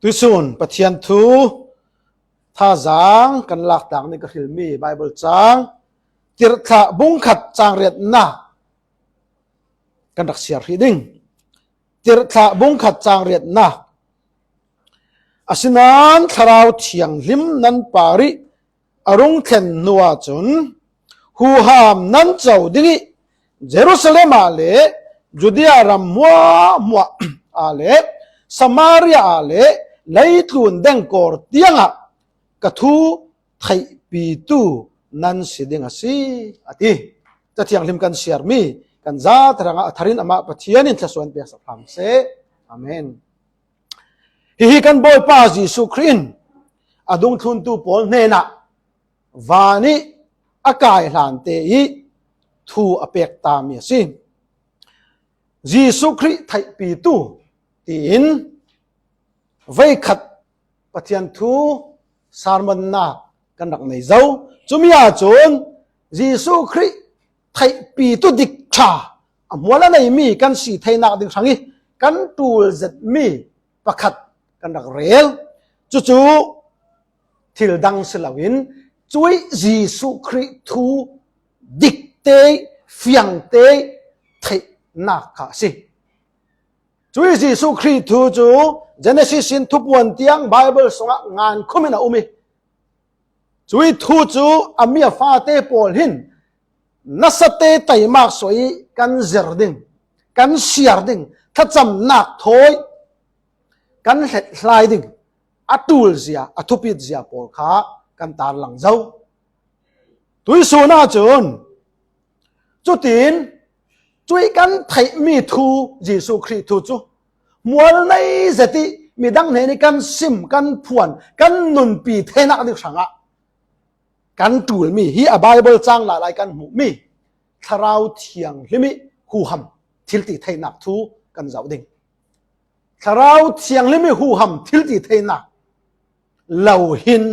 ตุส่วนปะเทียนทูท่าจางกันหลักต่างในกระถิลมีไบเบิลจางจิรธะบุงขัดจางเรียดนะกันดักเสียรีดิ้งจิรธะบุงขัดจางเรียดนะอาศินันทราวเทียงลิมนันปาริอรุงเทนนัวจุนหูหามนันเจ้าดิ้งเยรูซาเล็มอาเลจูเดียรัมมัวอาเลสมาเรียอาเลไลทุนเดงกอร์เตียงะกะทูไทปีตูนันสิเดงสิอติจะเทียงลิมกันเชียร์มีกันซาตรังอัธรินอามาปะเทียนินทะสวนเปียสัพพามเซอาเมนฮิกันบอยปาจิสุครินอดุงทุนตูปอลเนนะวานิอากายหลานเตอีทูอเปกตามีสิจิสุคริไทปีตูตีนไว้ขัดปะเทียนทูสารมันนากันดักในเจ้าจุมีอาจนจิสุคริไทปีตูดิกชาอมัวละในมีกันสีไทยนักดิฉันงี้กันตูลจัดมีประคัดกันดักเรลจู่ๆทิลดังสลาวินช่วยจิสุคริทูดิกเตเฟียงเตไทยนักค่ะสิช่วยจิสุคริทูจู่เจเนซิสทุบวันเตียงไบเบิลสงงานคุมินาอุมิช่วยทูจู่อามีฟาเตปอลหินนัสเตไตมากสวยกันเจรดิงกันเชียร์ดิงถ้าจำนักถอยกันเห็ดลายดิงอัตุลเสียอัตุปิดเสียปอลขากันตาหลังเจ้าตุยสูน่าจนจุดตีนช่วยกันไทยมีทูยิสุคริทูจูมัวในเจติมีดังในกันซิมกันพวนกันนุนปีเทนักดิฉันอะกันตูลมีฮีอะไบเบิลจางหลายกันหูมีทราวเทียงลิมิหูหำทิลติไทยนักทูกันเจ้าดิ่งทราวเทียงลิมิหูหำทิลติไทยนักเหล่าหิน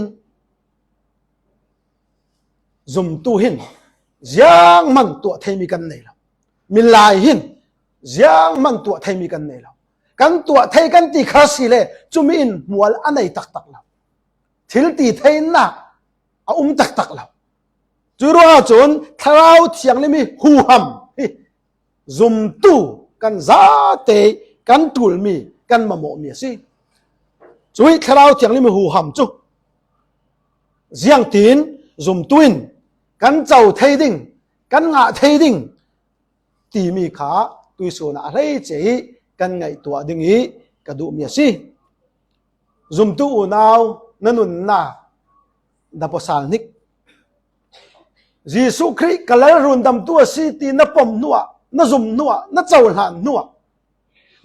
ซุมตูหินยังมันตัวไทยมีกันในเรามีลายหินยังมันตัวไทยมีกันในเรากันตัวไทยกันตีคาสิเลจุมีอินมัวอันไหนตักเราทิลติไทยนักตักเราจุรัวจนทราวเทียงลิมิหูหำซุมตูกันซาเตกันตูลมีกันมะโมมีสิจุยทราวเทียงลิมิหูหำจุเสียงตีนซุมตุนกันเจ้าไทยดิ่งกันงะไทยดิ่งตีมีขาตุยโซนาอะไรเจกันไงตัวดิ่งอีกระดูมีสิซุมตูนาวนันุนนาดับสาลนิกยิสุคริกัลลรุนดำตัวสิตีนับปมนัวนัซุมนัวนัเจ้าหลานนัว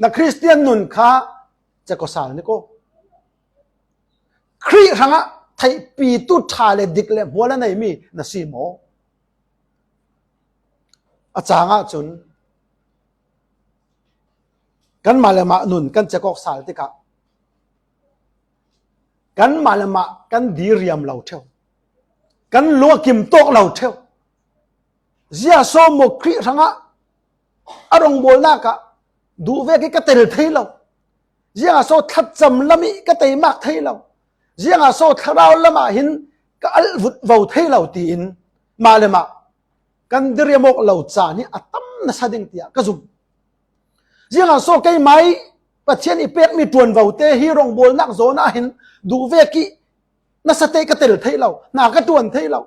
นักคริสเตียนนุนข้าจะก็สาลนิโกคริหังะไทยปีตุชาเลดิกเลหัวละไหนมีนัสีโมอาจารย์จุนกันมาเลมานุนกันจะก็สาลติกะกันมาละมากันดีเรียมเราเท่ากันลัวกิมโตกเราเท่าเสียโซโมคริสังะอารมณ์โบนักะดูเวกิกเตลเทเราเสียโซทัดจำละมิกเตมักเทเราเสียโซทาราวละมาหินก็อัลวุดวาวเทเราตีนมาละมากันดีเรียมกเราจานี่อัตมนัสดิงเตียกซุมเสียโซไกไม้ปัจเจนีเป็กมีตวนวาวเตฮีรงโบนักโซนาหินดูเวกินัสเตกเตลเทเราหน้ากระตวนเทเรา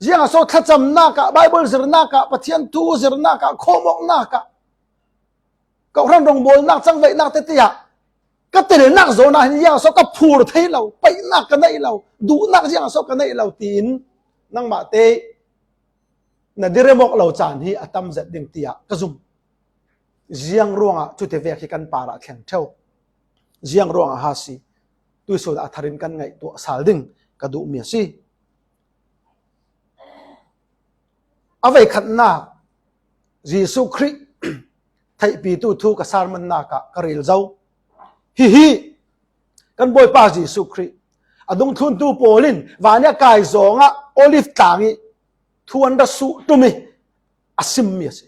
เสียงโซทัดจำนักะไบเบิลเสรนักะปะเทียนทูเสรนักะโคมอกนักะก็รันรงโบนักจังเวนักเตติยะก็เตลนักโซนาเสียงโซก็พูดเทเราไปนักกันได้เราดูนักเสียงโซกันได้เราตีนนั่งมาเตน่ะดิเรมอกเราจานที่อัตมจัดดิ่งเตียกระซุมเสียงร่วงจุดเทเวกิกันปาระแข็งเท่าเสียงร่วงฮาซีตุยโซดาทารินกันไงตัวสาลดิ่งกระดูเมียสิเอาไว้ขัดหน้ายิสุคริไทยปีตุทูกสารมันนากะกระเริลเจ้าฮิกันบอยป้ายิสุคริอดงทุนตูโปลินวานี่กายจงะโอลิฟตางิทวนดักสุตุมิอาซิมเมียสิ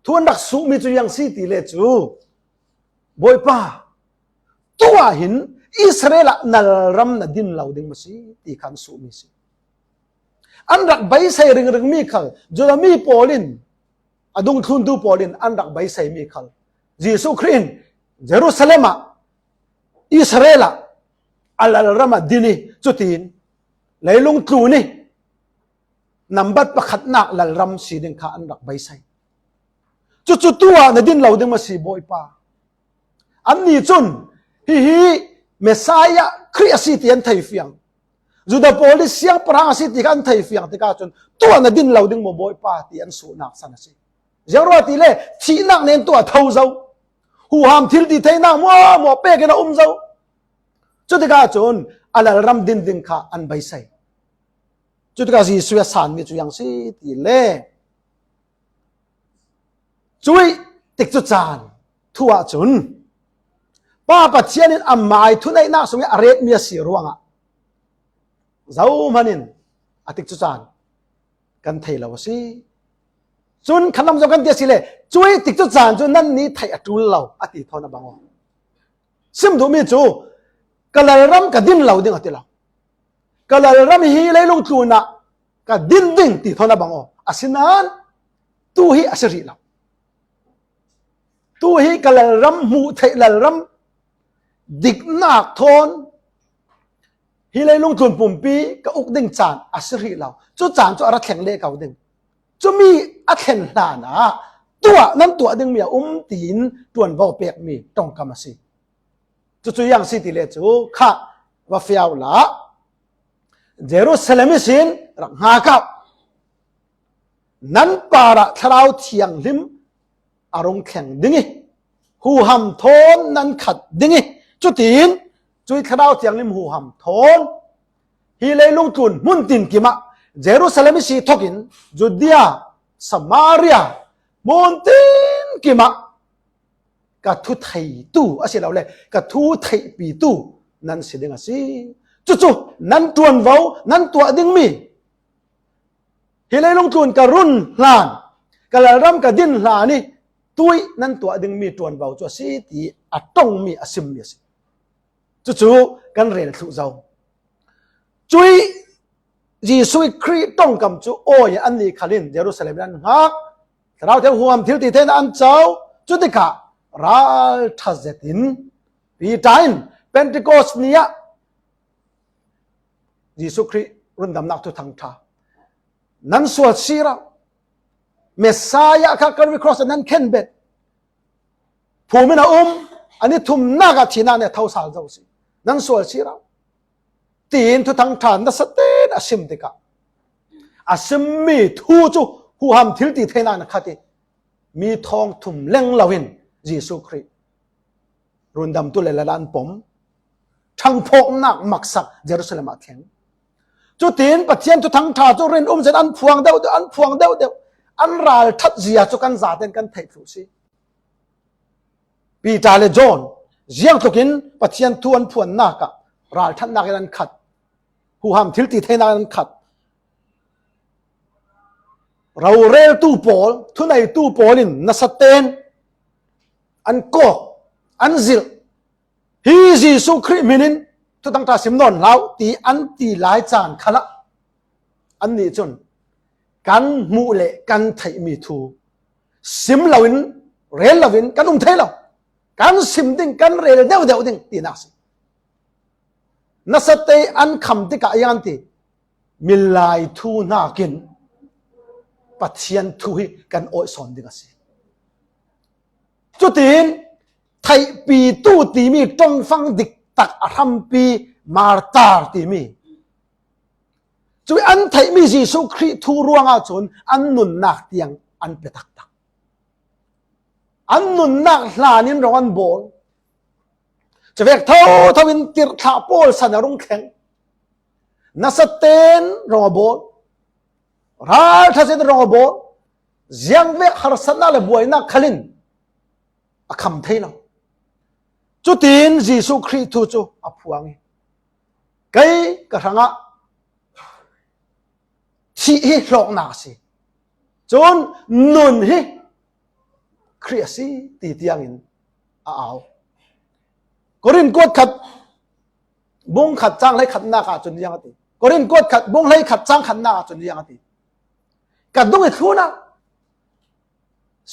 ทวนดักสุมิจุยังสิติเลจูบอยป้า ตัวหินอิสราเอลนัลรัมนดินเหล่าดึงมาสิตีขันสูมิสิอันรักใบใส่เรื่องมีขัลจุลมีโปลินอดุงทุนดูโปลินอันรักใบใส่มีขัลเยซูคริสต์เยรูซาเล็มอิสราเอลอัลลรัมดินีจุดนี้เลยลงทุนนี่นำบัตรประคัดนักลัลรัมสีดึงขาอันรักใบใส่จุดตัวนดินเหล่าดึงมาสีบอยป้าอันนี้จุนฮีเมสายะคริสต์ที่อันไทยเฟียงจุดโพลิสยังพระสิทธิกันไทยเฟียงที่กาจนตัวนดินเหล่าดึงมาบอยป้าที่อันสูนักสันสิเจ้ารอที่เล่ที่นักเน้นตัวเท่าเจ้าหูหามทิลที่ไทยนักมัวเป๊กนะเจ้าจุดที่กาจนอัลรัมดินดึงขาอันใบใส่จุดที่กาจีสุยสานมีจุยังสิที่เล่จุยติดจุดจานทั่วจนป้าปัจเจียนินอัมไมทุนไอนักสมัยอเรศมีสีรวงอ่ะเจ้ามันนินอติดจุดจานกันไทยเราสิจุนขนมจงกันเดียสิเลยจุยติดจุดจานจุนนั่นนี้ไทยอจุลเราอติทอนะบังวซิมดูมีจูกะลารัมกะดินเราดึงอติเรากะลารัมฮีเลยลงทุนนะกะดินดึงติทอนะบังวอาสินันตูฮีอาศัยเราตูฮีกะลารัมมูไทยลารัมดิกนักทนฮีเลยลงทุนปุ่มปีก็อุกดึงจานอาศัยเราจุดจานจุดอะไรแข็งเละเก่าดึงจะมีอัตเห็นหนานะตัวนั้นตัวดึงมีตีนตัวนบ่เปียกมีต้องกรรมสิจุดอย่างสิติเลจูข้าว่าเฟียวละเยรูซาเล็มสินรักหากับนั้นปาระทราวเทียงลิมอารมณ์แข็งดึงหูหำทนนั้นขัดดึงจุดตีนจุดทราวเทียงลิมหูหำทนฮีเลยลงทุนมุนตินกิมะเยรูซาเล็มสิทกินจุดเดียสมาเรียมุนตินกิมะกะทุไทยตู้อาศัยเราเลยกะทุไทยปีตู้นั่นสิดึงสิจู่ๆนั้นตัวเว้านั้นตัวดึงมีฮีเลยลงทุนกะรุ่นหลานกะละรำกะดินหลานี่ตุยนั้นตัวดึงมีตัวเว้าจัวสิตีอะต้องมีอะซิมมีสิจู่ๆกันเรียนสุเจ้าจุยจีสุยครีต้องกำจูโอ้ยอันนี้ขลินเยรูซาเล็มนั้นฮักเราจะห่วงทิลติเทนอันเจ้าจุดที่กะรัลทัซตินปีไทน์เพนติโคสเนียยิสุคริรุ่นดำนักทุกทางท่านั้นสวดชีระเมสซายะข้ากันวิเคราะห์นั้นเข็นเบ็ดผู้มินาอันนี้ทุ่มหน้ากับทีน่าเนี่ยเท่าสาวเจ้าสินั้นสวดชีระตีนทุกทางท่านั้นสเตนอาชิมติกะอาชิมมีทูจูหูหำทิลติเทนานะขัดมีทองทุ่มเล่งลาวินยิสุคริรุ่นดำตุเลลานปมทั้งพกนักมักสักเยรูซาเล็มแข็งจุดตีนปัจเจียนจุดทั้งท่าจุดเรียนเสร็จอันพวงเดียวอันพวงเดียวอันราลทัดเสียจุกันจ่าเต็นกันไทยฟูซีปีตาเลจอนเจียงตุกินปัจเจียนทวนพวนนักราลทัดนักนั้นขัดหูหำทิลติเทนันขัดเราเรลตู้โปลทุนไอตู้โปลินนัสเตนอันโกอันซิลฮีจีสุคริมินินทุกตั้งแต่สิมนนแล้วตีอันตีหลายจานขละอันนี้จนกันมูเลกันไทยมีทูสิมลาวินเรลลาวินกันไทยเรากันสิมดิ้งกันเรลเดียวดิ้งตีนักสินัสเตอันคำที่กายันตีมิลายทูนากินปัจเจียนทูฮิกันโอยสอนดิ้งสิจุดตีนไทยปีตู้ตีมีต้องฟังดิกตักอารมปีมาร์ตาตีมีจุยอันไทยมีจีสุคริทูรวงอาจนอันนุนนักเตียงอันเปตักตักอันนุนนักลานินรอนโบลจะเวกเท่าทวินติร์ขาโปลสันรุงแข็งนัสเตนรองโบลราทัศน์รองโบลยังเวกฮาร์สนาเลบวยนักขลินอาคำเทเราจุดตีนยิสุคริสต์จูอพวงไกกระหังที่หลอกนาสิจนนุนฮิคริสต์ตีเตียงอินเอา กรินกวดขัดบุงขัดจ้างให้ขัดหน้ากาจนยังติกรินกวดขัดบุงให้ขัดจ้างขัดหน้าจนยังติกัดดุงไอ้ทุนะ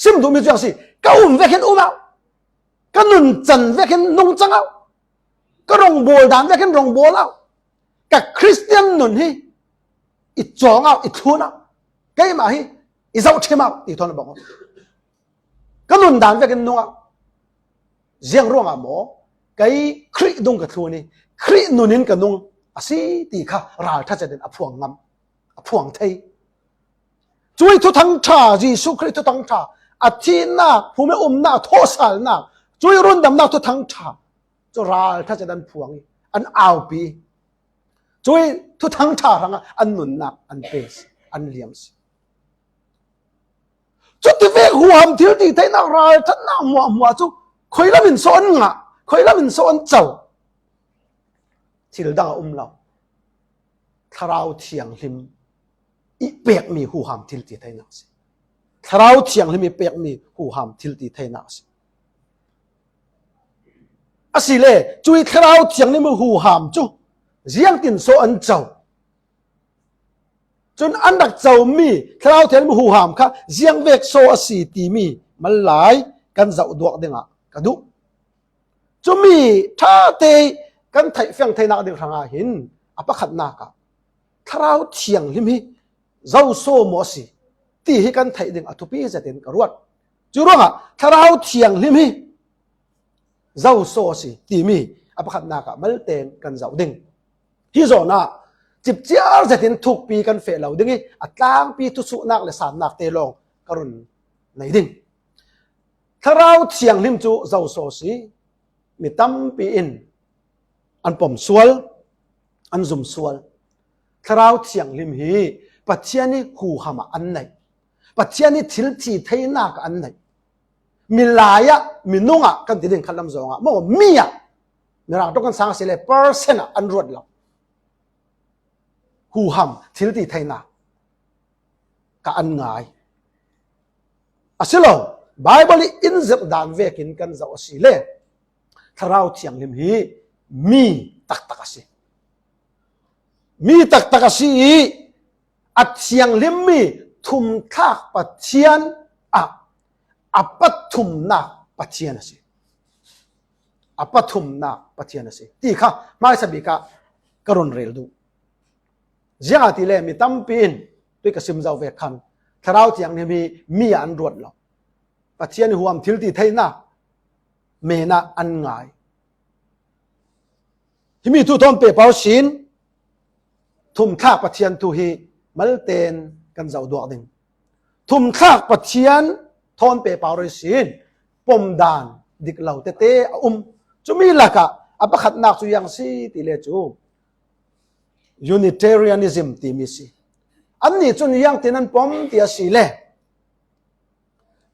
ซิมดูมีจังสิก็เวกเห็นเอาก็นุนจันเวกเห็นนุ่งจังเอาก็รองโบลดานเวกเห็นรองโบลเอากับคริสเตียนนุนฮีอีจองเอาอีทุนะไกมาฮีอีเจ้าเทมาอีทอนบอกก็นุนดานเวกเห็นนุ่งเอาเจียงร่วงอ่ะหมอไกคริดุงกับทุนี่ครินุนินกับนุ่งอาศัยตีข้าราถ้าจะเดินอภวงงำอภวงไทยช่วยทุกทั้งชาจีสุคริทุกทั้งชาอาทิตย์หน้าผู้ไม่หน้าโทษาหน้าช่วยรุ่นดำหน้าทุกทั้งชาจะราถ้าจะเดินพวงอันเอาปีช่วยทุกทั้งชาทั้งอันหนุนหนักอันเปสอันเลียมส์จุดที่เวกหัวมที่ที่ไทยนักราท่านนักมัวจุคอยละมินโซนงะคอยละมินโซนเจ้าที่เราดังเราทาราวเทียงหิมอีเปียกมีหูหามทิลตีไทยนักสิทาราวเทียงหิมอีเปียกมีหูหามทิลตีไทยนักสิอาศิเล่จุยทาราวเทียงหิมหูหามจุเจียงตินโซอันเจ้าจนอันดักเจ้ามีทาราวเทียงหิมหูหามค่ะเจียงเวกโซอาศิตีมีมันหลายกันเจ้าดวกเด้งะกระดุจุมีท่าเตกันไทยเฟียงไทยนักเดือดทางหินอปะขัดนักทาราวเทียงหิมเจ้าโซมอสิตีให้กันไทยดึงอทุปีจะเต็นกระรวดจุรงอ่ะถ้าเราเทียงลิมิเจ้าโซสิตีมีอภิขัดนากะมัลเต็นกันเจ้าดึงฮิโซน่ะจิบเจ้าจะเต็นทุกปีกันเฟลเราดึงอัตลางปีทุสุนักและสามนักเตลองกรุณในดึงถ้าเราเทียงลิมจูเจ้าโซสิมีตั้มปีอินอันปมสวลอันซุมสวลถ้าเราเทียงลิมฮีปัจเจียนี่หูหามาอันไหนปัจเจียนี่ทิลทีไทยนักอันไหนมีลายะมีนุ่งอ่ะกันติดเด่นขันลำซองอ่ะมั่วมีอ่ะเนี่ยเราต้องการสังเกตเลยเปอร์เซ็นต์อ่ะอันรวดเราหูหามทิลทีไทยนักกับอันง่ายอ่ะสิโลไบเบิลอินซิบดานเวกินกันจะอสิเล่ถ้าเราเทียงลิมฮีมีตักตักสิมีตักตักสิอัดเสียงลิมมีทุมทักปัจเจียนอัปทุมนักปัจเจียนสิอัปทุมนักปัจเจียนสิที่ข้าไม่สบิกะกรุณเรลดูเจ้าที่เล่มีตั้มปีนด้วยกระซิมเจ้าเวกันถ้าเราเสียงนี้มีอันรวดเราปัจเจียนหัวมทิลตีไทยนะเมนะอันง่ายที่มีทุกทนเปเปาชินทุมทักปัจเจียนทุฮีมัลเตนกันเจ้าดวกดึงทุมทักปัจเจียนทอนเปเปาริสินปมดานดิกเหล่าเตเตจุมีละกะอัปขัดนักจุยังสีติเลจู Unitarianism ติมิสิอันนี้จุนยังตินันปมติอาศิเล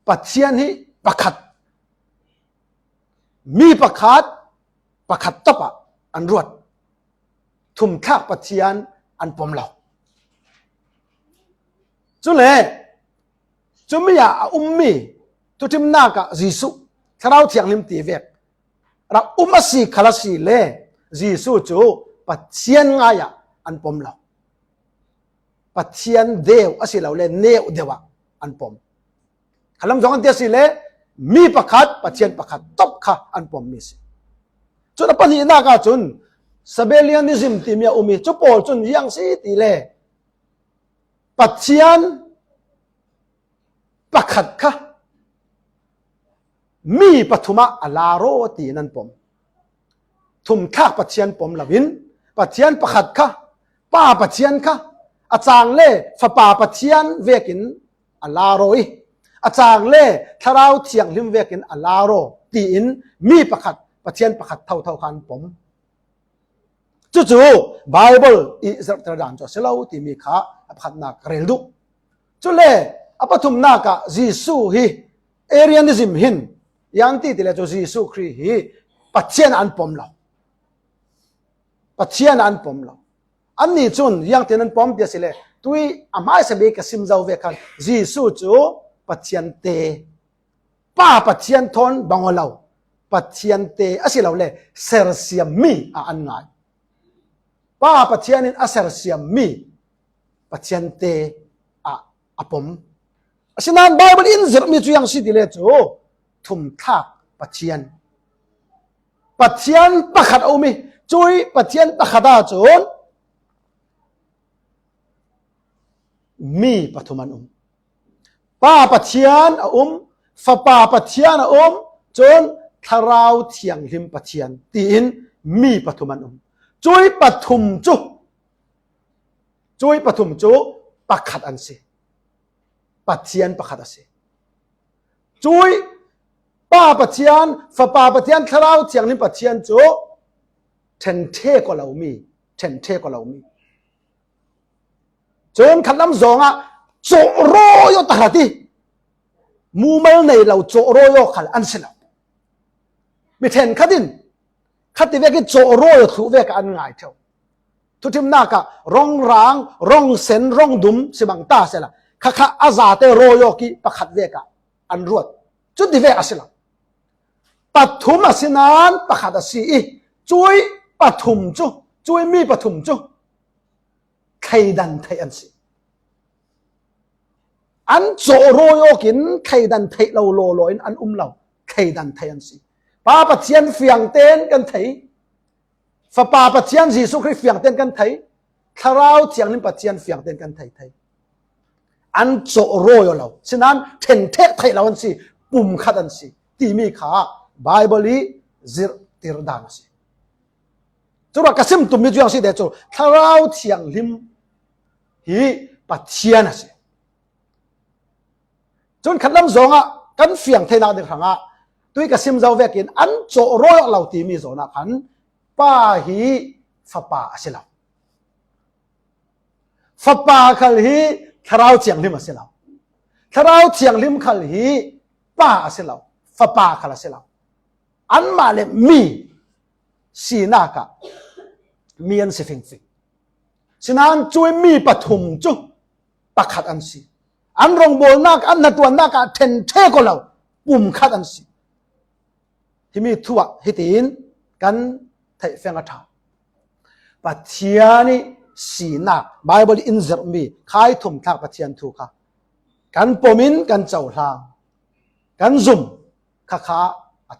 ปัจเจียนฮีประขัดมีประขัดตบอันรวดทุมทักปัจเจียนอันปมเหล่าจุเล่จุไม่อยากมีทุกทีมนักจิสุถ้าเราเทียงลิมตีเวกเรามาสิขลัสิเล่จิสุจูปัจเจียนง่ายอันปมเราปัจเจียนเดียวอาศิเราเล่เนวเดียวอันปมขลังจงอันเดียสิเล่มีประคัดปัจเจียนประคัดตบค่ะอันปมมิสิจุดปัญหาหน้าจุนสเบเลียนิซึมตีมีมีจุปอลจุนยังสิตีเล่ปัจเจียนประคัดค่ะมีปฐุมะอลาโรตีนันปมทุมทักปัจเจียนปมลวินปัจเจียนประคัดค่ะป้าปัจเจียนค่ะอาจารย์เล่ฝาป่าปัจเจียนเวกินอลาโรยอาจารย์เล่ทาราวเทียงลิมเวกินอลาโรตีอินมีประคัดปัจเจียนประคัดเท่ากันปมจู่ๆไบเบิลอิสราเอลดานจะเสลาตีมีข้าอภัทนักเรลดุจุเล่อปทุมนักจิสุฮีเอเรียนิซึมหินยันตีติเลจูจิสุครีฮีปัจเจียนอันปมเราปัจเจียนอันปมเราอันนี้จุนยังเทนันปมเดียสิเลตุยอามาสเบกซิมเจ้าเวกันจิสุจูปัจเจียนเตป้าปัจเจียนทนบังเรา ปัจเจียนเตอสิเราเลเซรเซียมมีอันง่ายป้าปัจเจียนินอเซรเซียมมีปัจเจียนเตอปมฉะนั้นไบเบิลอินซิรมีจุยังสิดิเลจูทุมทักปัจเจียนประคัดเอามีจุยปัจเจียนประคัดาจูนมีปฐุมันป้าปัจเจียนฟ้าป้าปัจเจียนจนทาราวเทียงหิมปัจเจียนตีนมีปฐุมันจุยปฐุมจุประคัดอันสิปัจเจียนประคัดอันสิจุยป้าปัจเจียนฟ้าป้าปัจเจียนทาราวเทียงหิมปัจเจียนจูเทนเทก็เรามีจนขัดลำซองโจโรโยตาติมูเมลในเราโจโรโยขัดอันเสนาไม่เห็นขัดินขัดที่เวกิโจโรโยถูเวกอันง่ายเท่าทุกทีมนักร้องรางร้องเซนร้องดุมสิบังตาเสละข้าอาซาเตโรโยกีประคัดเวกอันรวดจุดที่เวกสิละปัทุมสินานประคัดสีจุยปัทุมจุยมีปัทุมจุใครดันไทยอันสิอันโจโรโยกินใครดันไทยเราโลโลอินอันเราใครดันไทยอันสิป้าปัจเจียนเฟียงเต้นกันไทยฟ้าป้าปัจเจียนจีสุคริเฟียงเต้นกันไทยทาราวเทียงนิมปัจเจียนเฟียงเต้นกันไทยอันโจโรโยเราฉะนั้นเทนเทไทยเราอันสิปุ่มขัดอันสิที่มีขาไบเบิลีซิรติรดานสิจุดกระซิมตุมิจุยังสิเดจูทาราวเทียงลิมฮีปัจเจียนสิจนขัดลำซองกันเฟียงเทนาเด็กหังตุยกระซิมเจ้าเวกินอันโจโรยเราตีมีโซนักขันป้าฮีฟ้าป้าสิเราฟ้าป้าขัลฮีทาราวเทียงลิมสิเราทาราวเทียงลิมขัลฮีป้าสิเราฟ้าป้าขัลสิเราอันมาเลมีสีนักมีอันสิฟิงฉะนั้นจุยมีปฐุมจุประคัดอันสิอันรงโบนักอันนัดวันนักเทนเทก็เราปุ่มขัดอันสิที่มีทั่วฮิตินกันไทยเฟงอัฐาปัจเจียนี่สีนักไบเบิลอินเซอร์มีขายถุมทักปัจเจียนถูกค่ะกันปมินกันเจ้าทางกันซุ่มข้า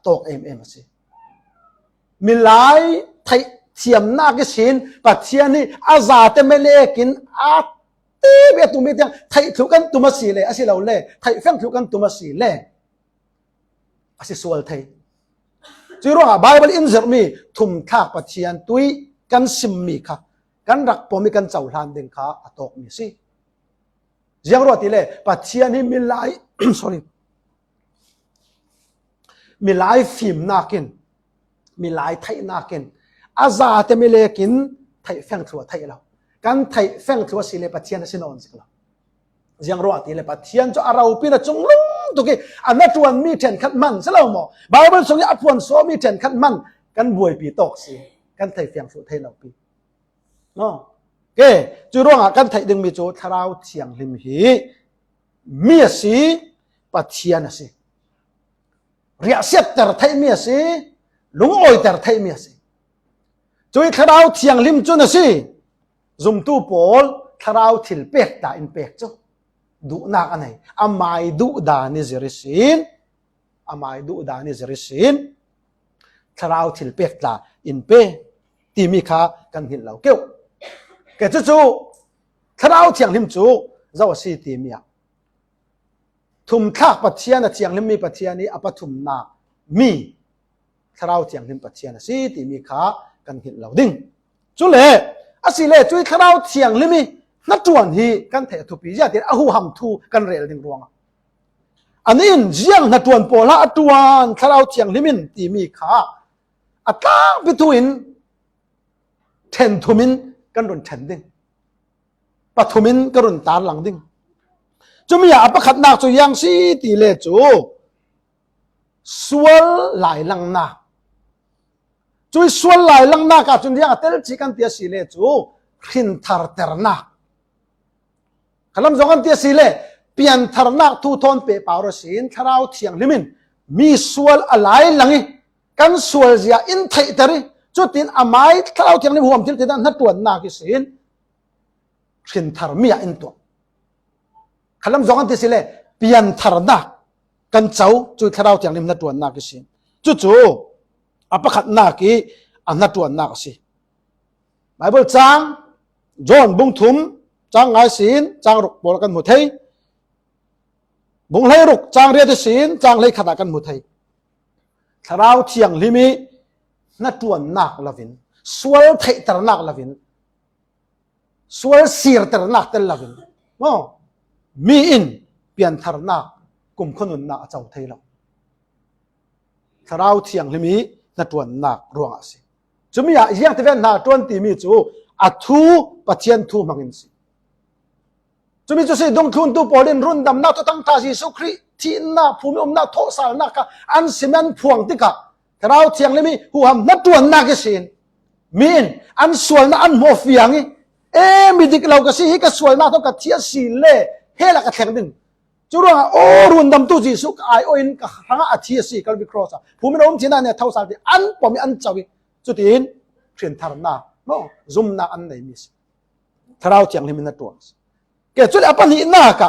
ตกสิมีหลายไทยเทียมนักสินปัจเจียนี่อาซาเตเมเลกินตีเวตุมิเตียงไทยถูกกันตุมาสีเลยอาศัยเราเล่ไทยแฝงถูกกันตุมาสีเล่อาศัยส่วนไทยจีรู้ว่าไบเบิลอินเซอร์มีทุมทักปัจเจียนตุยกันซิมมีค่ะกันรักปมีกันเจ้าหลานเด้งค่ะตกมีสิยังรู้ที่เล่ปัจเจียนี่มีหลาย sorry มีหลายฟิล์มนักกินมีหลายไทยนักกินอาซาเตเมเลกินไทยแฝงถั่วไทยเรากันไทยแฝงถั่วสิเลปัจเจียนสินอนสิกล่ะยังรู้ที่เลปัจเจียนจะอาราอุปินะจงลุงตุกี้อันนั้นจวนมีเทนขัดมันสลาวหมอบางวันส่งยาพวนโซมีเทนขัดมันกันบวยปีตกสิกันไทยแฝงถั่วไทยเราปีเนาะเก๋จูรู้กันไทยดึงมีโจทาราวเทียงลิมฮีมีสิปัจเจียนสิเรียกเสียแต่ไทยมีสิลุงโอยแต่ไทยมีสิจุยทาราวเทียงลิมจุนสิซุมตูโพลทาราวทิลเป็กตาอินเป็กจูดูนักอันไหนอามายดูดานิจริสินทาราวทิลเป็กตาอินเป็กที่มีค่ากันหินเหล่าเกี่ยวแกจู่ทาราวเทียงลิมจูเจ้าสิที่มีทุมทักปัจเจียนเทียงลิมมีปัจเจียนี่อปทุมนามีทาราวเทียงลิมปัจเจียนสิที่มีค่ากันหินเหล่าดิ้งจุเล่อาศัยเล่จุยทาราวเทียงลิมีนัดจวนฮีกันเถอะทุปีเจติอาหูหำทูกันเรลดิ้งรวงอันนี้เจียงนัดจวนโพละอัดจวนทาราวเทียงลิมินที่มีค่าอัตราบิทูอินเทนทุมินกันรุนเทนดิ้งปัทุมินกันรุนตาหลังดิ้งจะมีอะไรประคัดนักจุยังสิตีเล่จูสวลหลายลังนักจุยสวลหลายลังนักจุนยังเตลจิกันเตียสิเล่จูขินทาร์เตอร์นักขลังจงกันเตียสิเล่เปลี่ยนทาร์นักทูทอนเปปาวรสินทาราวเทียงลิมินมีสวลอะไรลัง กันสวยเสียอินไทยตรีจุดที่อามายถ้าเราเทียงในหัวมันที่นั่นนัดตัวนักกิสินชินทารมีอินตัวขลังจงกันที่สิเลเปลี่ยนทารนักกันเจ้าจุดถ้าเราเทียงในนัดตัวนักกิสินจู่ๆอัปขัดนักกีอันนัดตัวนักสิไบเบิลจางจอห์นบุงทุมจางไงสินจางรุกบอกกันหมดให้บุงไลรุกจางเรียดสินจางไลขัดกันหมดให้ถ้าเราเทียงลิมินัดตัวนักลาวินสวยไทยตระนักลาวินสวยเสียตระนักเตลาวินมีอินเปลี่ยนทารนักกลุ่มคนนักเจ้าไทยเราถ้าเราเทียงลิมินัดตัวนักรวงอาศิจะมีอย่างที่เป็นนัดตัวตีมีจูอัทูปะเทียนทูมังอินสิจะมีจุดสิ่งดงทุนตัวปอลินรุ่นดำนักตัวตั้งตาจีสุครีที่นักภูมินักโทสารนักอันสิมันพวงติกะถ้าเราเทียงเลยมีหัวนัดตัวนักกิสินมีนอันส่วนนักอันโมฟียงมีดิกเราก็สิฮิก็ส่วนนักต้องกับเทียสิเล่เฮลักกระแทงดึงจุดว่าโอ้รุ่นดำตัวจีสุกไอโออินกับหางอาทิตย์สิก็มีครอสภูมิน้องที่นั่นเนี่ยเท่าสารที่อันปอมีอันเจ้าจุดอินเปลี่ยนทารนาซุ่มนักอันไหนมิสถ้าเราเทียงเลยมีนัดตัวแกจุดอะไรนี่นัก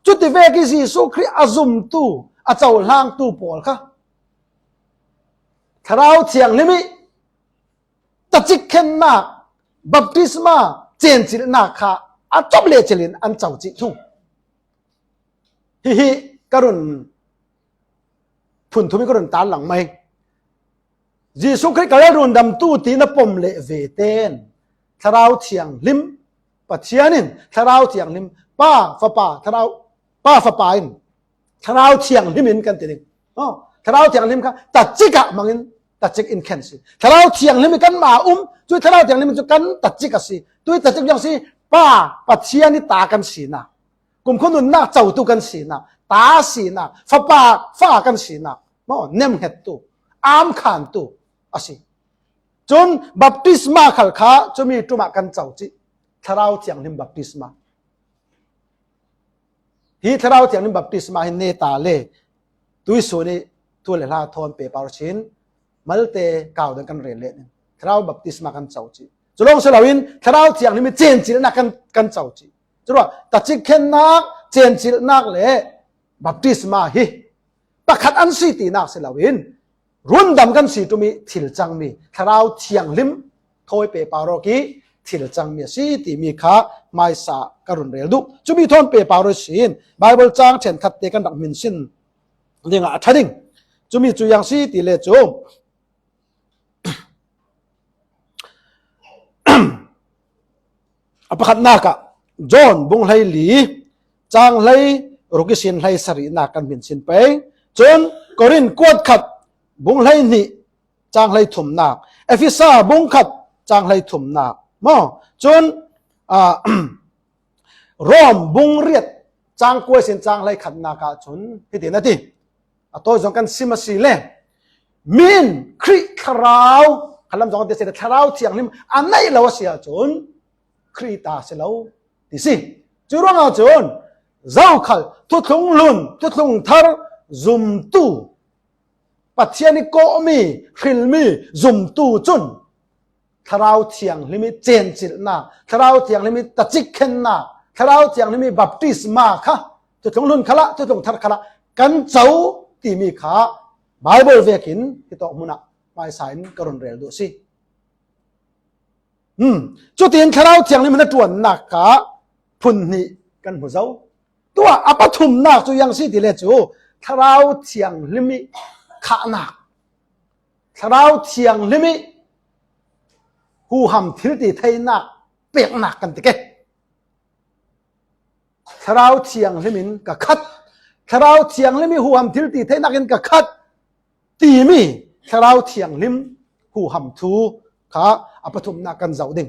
จุดที่เวกิจีสุครีอาซุมตูอาเจ้าล่างตูปอลค่ะถ้าเราเทียงลิมิตัดจิกเข็นนักบัพติศมาเจนจิลนักค่ะอาจบเลเจลินอันเจ้าจิทุ่งฮิกรุณพุ่นทุมิกรุณตาหลังไม่ยิสุคริสต์ก็เลยรุนดำตู้ตีนปมเลเวเตนถ้าเราเทียงลิมปัจเจียนินถ้าเราเทียงลิมป้าฟ้าป้าถ้าเราป้าฟ้าป้าอินถ้าเราเทียงลิมินกันตีนึงถ้าเราเทียงลิมค่ะตัดจิกะมังอินตัดจิกอินแคนสิถ้าเราเทียงลิมกันมาจุดถ้าเราเทียงลิมจุดกันตัดจิกะสิตุยตัดจิกยังสิป้าปัจเจียนิตากันสีนะกลุ่มคนนุ่นนักเจ้าตุกันสีนะตาสีนะฟ้าป้าฟ้ากันสีนะเนมเห็ดตุอามขานตุอาศิจนบัพติศมาขัลข้าจะมีตุมากันเจ้าจิถ้าเราเทียงลิมบัพติศมาที่ถ้าเราเทียงลิมบัพติศมาเห็นเนตาเล่ตุยส่วนนี้ตัวเลลาทอนเปปาร์ชินมัลเตก่าวดังกันเรเลนถ้าเราบัพติศมากันเจ้าจิจะลงสลาวินถ้าเราเทียงลิมเจนจิลนักกันเจ้าจิจะว่าตัดจิเข็นนักเจนจิลนักเล่บัพติศมาฮิปะขัดอันสีตีนักสลาวินรุ่นดำกันสีตุมีทิลจังมีถ้าเราเทียงลิมทอยเปปาโรกีทิลจังมีสีตีมีข้าไม่สาการุนเรลดุจะมีทอนเปปาโรชินไบเบิลจางเช่นขัดเตกันดักมินสินเรื่องอัฐดิ่งจะมีจุยังสีตีเลจูอภิขัดนักจอห์นบุงไลลีจางไลรุกิสินไลสรีนักกันมินสินไปจนกอรินกวดขัดบุงไลนี่จางไลถุมนักเอฟิซาบุงขัดจางไลถุมนักจนรอมบุงเรียดจางกวยสินจางไลขัดนักจนที่ตีนั่นทีตัวจงกันซิมาสีเล่มินคริคราวขลังจงกันเสียคราวเทียงนิมอันไหนเราเสียจนคริตาเสียแล้วที่สิจุดว่าจนเจ้าขัดทุกลงลุนทุกลงทาร์ซุมตูปัจเจียนิโกมีฟิลมีซุมตูจนถ้าเราเทียงลิมิเจนจิลนาถ้าเราเทียงลิมิตัดจิกเข็นนาถ้าเราเทียงลิมิบัพติศมาค่ะทุกลงลุนขละทุกลงทาร์ขละกันเจ้าที่มีข้าไบเบิลเวกินที่ตอกมุนักไม่สายกรุณเรลดูสิจุดที่ถ้าเราเทียงลิมินัดตัวนักข้าพุ่นนี่กันหัวเจ้าตัวอปทุมนักจุยังสิที่เลจูถ้าเราเทียงลิมิข้านักถ้าเราเทียงลิมิหูหำทิลตีไทยนักเปียกนักกันติเกถ้าเราเทียงลิมินกับคัดถ้าเราเทียงลิมิหูหำทิลตีไทยนักกันกับคัดตีมีถ้าเราเทียงลิมหูหำทูข้าอปทุมนักกันเจ้าดิ่ง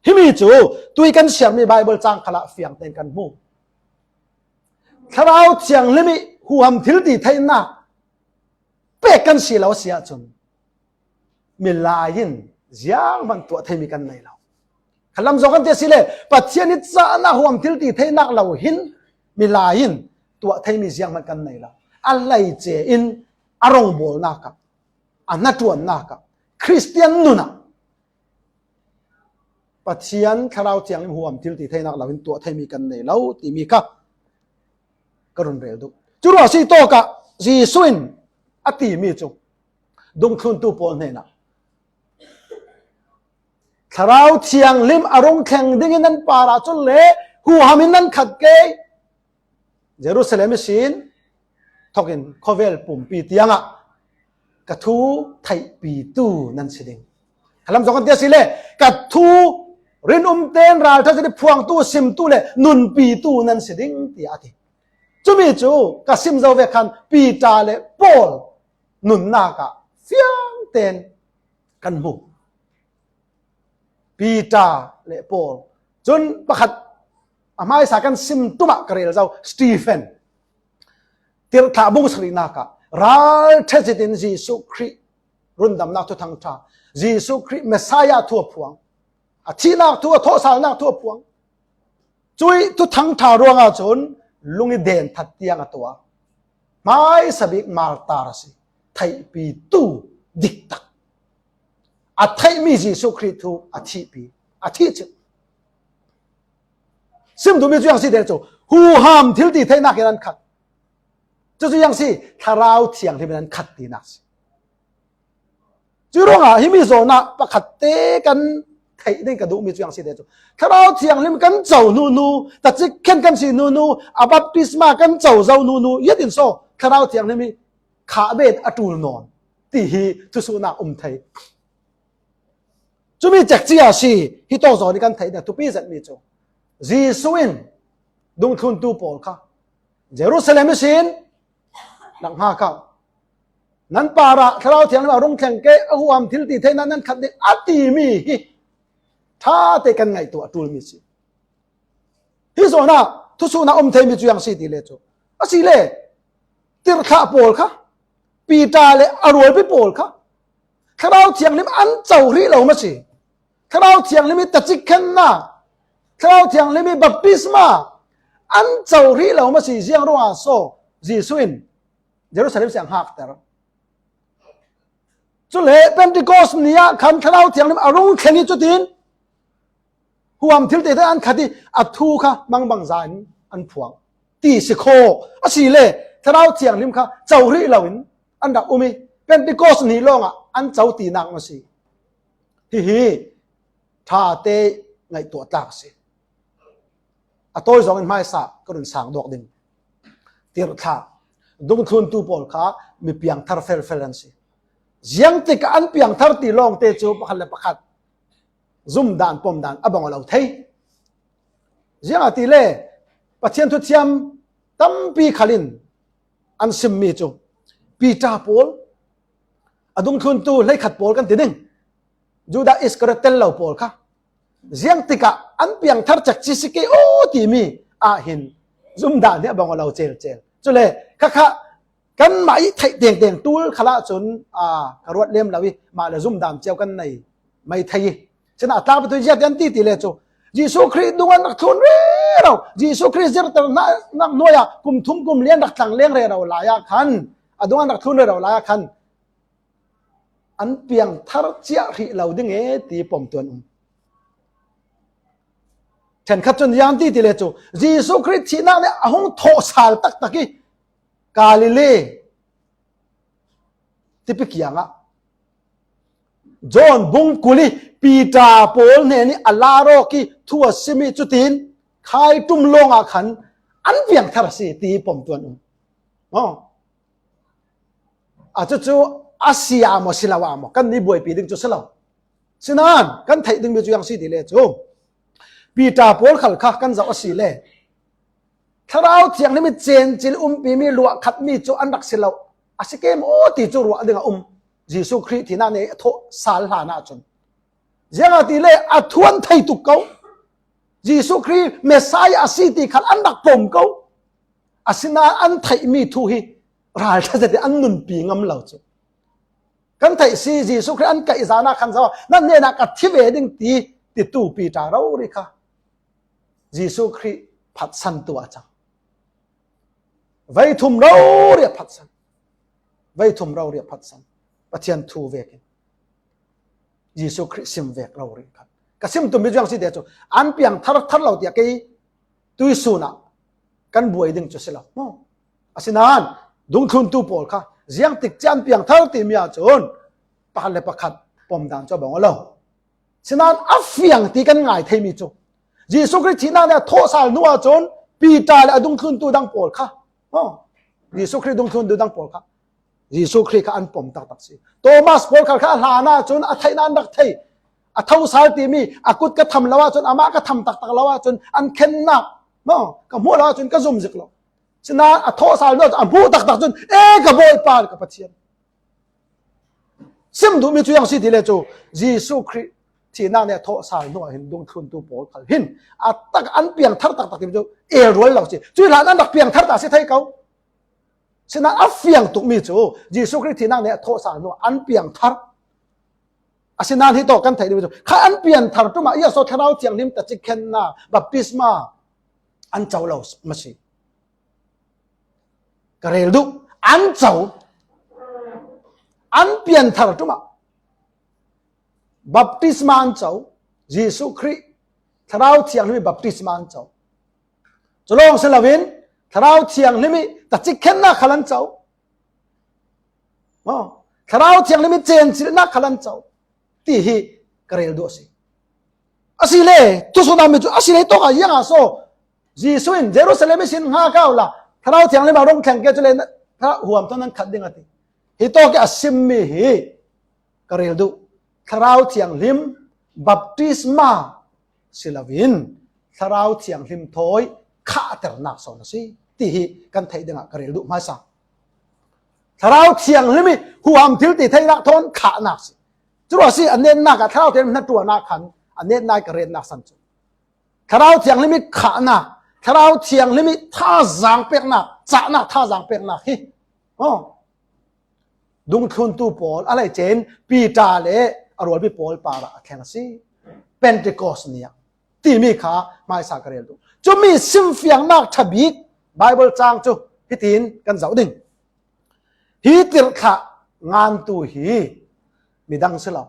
ฮิมิจูตุยกันเสียงมีไบเบิลจางขละเฟียงเต็นกันมูถ้าเราเทียงลิมิหูหำทิลตีไทยนักเป๊กกันสีเราเสียจนมีลายินยังมันตัวไทยมีกันในเราขลังจงกันเตสิเลปัจเจนิจานะหวมทิลตีไทยนักเราหินมีลายินตัวไทยมียังมันกันในเราอะไรเจอินอารมณ์โบนัก อันนัดวนนักคริสเตียนนุนะปัจจัยข้าเราเจียงหัวมทิลติเทนักเราเป็นตัวไทยมีกันในเราที่มีก็กรุณเร็วดูจุดว่าสิโตกะจีสุนอติมีจุดงทุนตัวปนเนี่ยนะข้าเราเจียงลิมอารมณ์แข็งดิ่งนั้นปาราจุลเล่หัวมินนั้นขัดเกยเยรูซาเล็มสินทกินโคเวลปุ่มปีเตียงะกระทูไทยปีตูนั่นสิเด้งฮัลโหลสองคนเดียสิเล่กระทูรินเตนราถ้าจะได้พวงตู้ซิมตู้เล่นุนปีตูนั่นสิเด้งตีอาทิจุมีจูกระซิมเจ้าเวคันปีตาเล่ปอลนุนนากะเฟียงเตนกันหูปีตาเล่ปอลจนประคัดอามาอิสากันซิมตุมะกระเรลเจ้าสตีเฟนที่ถ้าบุกสลีนากะรัลเทจิตินจีสุครีรุนดำนักทุกทางท่าจีสุครีเมสซายาทั่วพวงอาทินักทั่วทศนักทั่วพวงจุยทุกทางท่ารวงอาจนลุงเด่นทัดเตียงตัวไม่สบิกมาตาร์สิไทยปีตูดิกตักอาไทยมีจีสุครีทูอาทิปีอาทิจิซึ่งดูมีจุยังสิเดจูหูหามทิลตีไทยนักยันขัดจุยังสิถ้าเราเที่ยงที่มันขัดตีนักสิจุรงอ่ะฮิมิโซนะปะขัดเตกันไทยนี่ก็ดูมีจุยังสิเดจูถ้าเราเที่ยงลิมกันเจ้านูแต่จะเข็นกันสินูอาบัพติสมากันเจ้านูยัดอินโซถ้าเราเที่ยงลิมขาเบ็ดอตูลนอนตีฮีทุสุนักไทยจุมีจักจีอาสิฮิโตโซนี่กันไทยเนี่ยทุปีสัตมีจูจีสุนดุงทุนตูปอลค่ะเยรูซาเล็มสินหลังห้าข้านั้นปาระถ้าเราเถียงว่ารงแข่งเกะหัวมทิลตีเทนั้นขัดเด็กอติมีถ้าเตกันไงตัวตูลมีสิฮิโซนะทุสุนาไทยมีจุยังสิติเลจูอาศิเลติรข้าปอลค่ะปีตาเลอรวยไปปอลค่ะถ้าเราเถียงลิมอันเจ้ารีเราไม่สิถ้าเราเถียงลิมตัดจิกันนะถ้าเราเถียงลิมบัพติสมาอันเจ้ารีเราไม่สิเสียงรัวโซจีสุนเยรูซาเล็มเสียงหักแต่ละจุเล่เป็นที่กอสเนียคันถ้าเราเถียงลิมอารมณ์แค่นี้จุดนี้หัวมทิลเตออันขัดที่อัดทูค่ะบางใจอันพวงตีสิโคอาศิเล่ถ้าเราเถียงลิมค่ะเจ้ารีเราอันดับอุมิเป็นที่กอสนีลงอ่ะอันเจ้าตีนางมาสิฮิท่าเตะไงตัวตากสิอัตโต้สองเป็นไม้สักก็เป็นสางดอกดินตีรท่าดงทุนตูปอลค่ะมีเพียงทาร์เฟลนันสิยังติกอันเพียงทาร์ตีลงเตะจูประคันเล็บประคัดซุ่มด่านปมด่านอับบังเราเทยยังอาทิเล่ปัจเจียนทุเทียมตั้มปีขลินอันซิมมีจูปีตาปอลอดงทุนตูเลยขัดปอลกันทีหนึ่งจูดาอิสกระเตลเราปอลค่ะยังติกอันเพียงทาร์จักจิสเกโอตีมีอาหินซุ่มด่านเนี่ยบังเราเจลจุเลยค่ะกันหมายไทยเตียงตูลขละจนกระวดเลี้ยมเราวิมาเลยซุ่มด่านเจ้ากันในไม่ไทยฉะนั้นตาประตูเจ็ดยันตีเลยจูยิสุคริสต์ดวงนักทุนเเรายิสุคริสต์จะต้องนักหน่วยกุมทุ่มกุมเลี้ยงนักต่างเลี้ยงเราหลายคันดวงนักทุนเราหลายคันอันเพียงทาร์เจียริเราดึงตีปมตัวนุ่มฉันขัดจนยันตีเลยจูยิสุคริสต์ที่นั่นเนี่ยห้องโถสาลตักกี้กาลิเลที่พิกยังจอห์นบุงกุลีปีตาโปลเนี่ยนี่อัลลาโรกีทั่วซิมิจุตินใครตุ้มลงอาขันอันเวียงทารสีตีปมตัวนึงอาจจะจูอาเซียมสิลาวามกันนี่บวยปีดึงจุสลาวฉะนั้นกันไทยดึงมีจุยังสีดีเลยจูปีตาโปลขัลข้ากันจะอาศิเลถ้าเราเที่ยงนี้มีเจนจิลปีมีลวกขัดมีจูอันดักสิลาวอาศิเกมโอตีจูรัวดึงยิสุคริสต์ที่นั่นเนี่ยทุสาลหานาจนยังอาทิเล่อัทวนไทยตุกเขายิสุคริสต์เมสไซอาสิติขัดอันดักปมเขาอาศินาอันไทยมีทุฮีรายจะได้อันนุนปีงำเหล่าจูกันไทยซียิสุคริสต์อันไก่จานาคันซาวนั่นเนี่ยนักทิเวดิงตีติดตู้ปีตาเราเลยค่ะยิสุคริสต์พัดสันตัวจังไว้ทุ่มเราเรียกพัดสันไว้ทุ่มเราเรียกพัดสันป ปะเทียนทูเวกเยซูคริสต์ซิมเวกเราเรียนครับกะซิมตุมิจังสิเดจูอันเปียงทัดเราเตียกไอ้ตุยสูนะกันบวยดึงจุดเสลาโมอาศินานดุงทุนตูปอลค่ะเสียงติดจันเปียงทัดตีมีอาจนปากเล็บปากขัดปมดังจะบอกว่าเราฉะนั้นอัฟยังตีกันง่ายเทมิจูเยซูคริสต์ที่นั่นเนี่ยโทษสารนัวจนปีตาและดุงทุนตูดังปอลค่ะเยซูคริสต์ดุงทุนตูดังปอลค่ะเยซูคริสต์ก็อันปมตักสิโทมัสปอลค่ะลานาจนอัฐินันดักเทอัฐอุสาตีมีอากุดก็ทำแล้วจนอามาก็ทำตักแล้วจนอันเข็นนักก็มัวแล้วจนก็ซุ่มจิกแล้วฉะนั้นอัฐอุสาเนี่ยอันพูดตักจนก็บ่อยปานกับปะเทียนซิมดูมีตัวอย่างสิที่เลจูเยซูคริสต์ที่นั่นเนี่ยโทษสารนัวเห็นดวงทุนตัวโปลเขาหินตักอันเปียงทัดตักที่มันจะรวยเราสิจุดหลานอันตักเปียงทัดตักสิไทยเขาฉะนั้นอัฟยังตุกมีจูเยซูคริสต์ที่นั่นเนี่ยโทษสารนัวอันเปียงทัดอาศินานที่โตกันไทยดีจูข้าอันเปียงทัดตัวมาอย่าโซทเราเทียงนิมแต่จิเคนนาบัพติศมาอันเจ้าเราไม่ใช่กระเรดูอันเจ้าอันเปลี่ยนทาร์ตุมาบัพติศมาอันเจ้าเยซูคริสต์ทาราวเทียงลิมิบัพติศมาอันเจ้าจะลองเสลวินทาราวเทียงลิมิตัดจิเข็นนักขลันเจ้าทาราวเทียงลิมิเจนสินักขลันเจ้าที่ฮีกระเรลดูสิอาศิเลทุสุนามิจูอาศิเลตัวกันยังอาโซเยซูอินเยรูซาเล็มสินห้าเก้าละทาราวเทียงลิมิมารงแข่งเกจุเลนทารหัวมันตอนนั้นขัดดิ้งอะไรฮิโตกะซิมมิฮิกะเรลดูทาราวเทียงลิมบัพติศมาศิลวินทาราวเทียงลิมถอยข้าเตอร์นักสอนสิที่ฮิกันไทยดังกะเรลดูมาสังทาราวเทียงลิมิหัวมันทิลติไทยนักทอนข้านักสิจุดว่าสิอันเน้นนักทาราวเทียงนักตัวนักขันอันเน้นนักกะเรนนักสันจุทาราวเทียงลิมิข้านักทาราวเทียงลิมิท่าจางเป็กนักจ่านักท่าจางเป็กนักฮิดุงทุนตูปอลอะไรเจนปีตาเลอรวลปีปอลปาระแข่งสิเป็นเทคอสเนี่ยที่มีขาไม่สักการะดูจะมีซิมฟียงนักทบีกไบเบิลจางจูพิธีนกันเจ้าดิ่งฮีติร์ขะงานตูฮีมีดังสลับ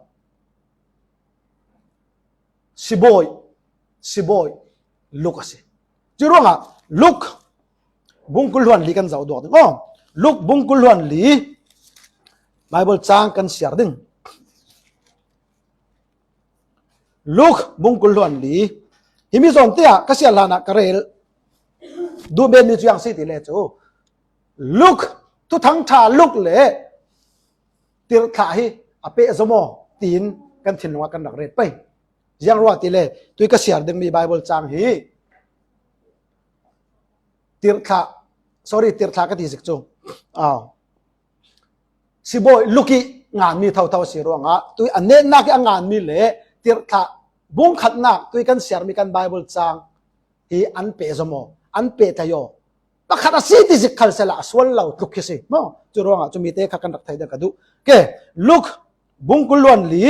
สิบอยลุกสิจูรู้งะลุกบุงกุลวันลีกันเจ้าดวงลุกบุงกุลวันลีไบเบิลจางกันเสียดึงลูกบุงกุลวันลีฮิมิซองเตียก็เสียลานะกระเรลดูเบนมีจุยังสิติเลจูลูกทุทั้งชาลูกเล่ติรขาฮีอเปสโมตีนกันถิ่นว่ากันดักเรดไปยังรัวติเลตุยก็เสียดึงมีไบเบิลจางฮีติรขาติรขาก็ตีสิกจูสิบอยลุกิงานมีเท่าสิรวงตุยอันเน้นนักงานมีเละติรขาบุ้งขัดนักตุยกันเสียมีกันไบเบิลจางฮีอันเปสโมอันเปทายโยปะขัดสิติสิขัลเสละสวลเราลุกสิมั้งจุรวงจุมีเตะกันดักไทยเด็กดูเกลุกบุ้งกุลวันลี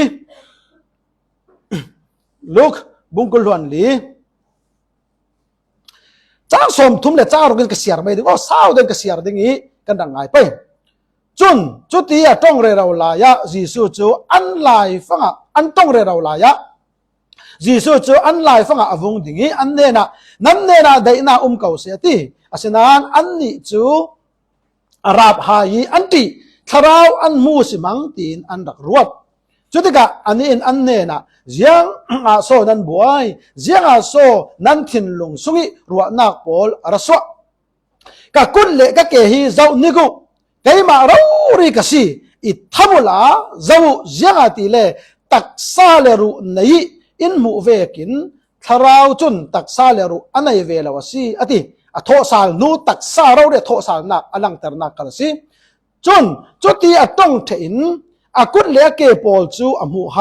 ลุกบุ้งกุลวันลีจ้างสมทุมเลยจ้างเรากันเสียไม่ดึงสาวเดินกันเสียดึงนี้กันดังไงไปจุนจุดที่ต้องเรียเราลายะจีสูจูอันไลฟังอันต้องเรียเราลายะจีสูจูอันไลฟังอวงดิ่งอันเนน่ะนั้นเนน่ะได้น่าเก่าเสียทีอาศัยนั้นอันนี้จูอาราบหายอันที่ทาราวอันมูสิมังตีนอันดักรวดจุดที่กะอันนี้อันเนน่ะยังอาโซนั้นบวยยังอาโซนั้นทิ้งลงสุกิรัวนักปอลรัสวะกะกุลเละกะเกฮีเจ้านิกุไกมาเราริกสิอิทับุลาเจ้ายังอาติเลตักซาเลรุในอินมูเวกินทาราวจุนตักซาเลรุอันไหนเวลาวสิอติอโทสาลนูตักซาเราเรโทสาลนักอลังเตอร์นักกันสิจุนจุดที่ต้องเถินอากุลเละเกปอลจูอมูไฮ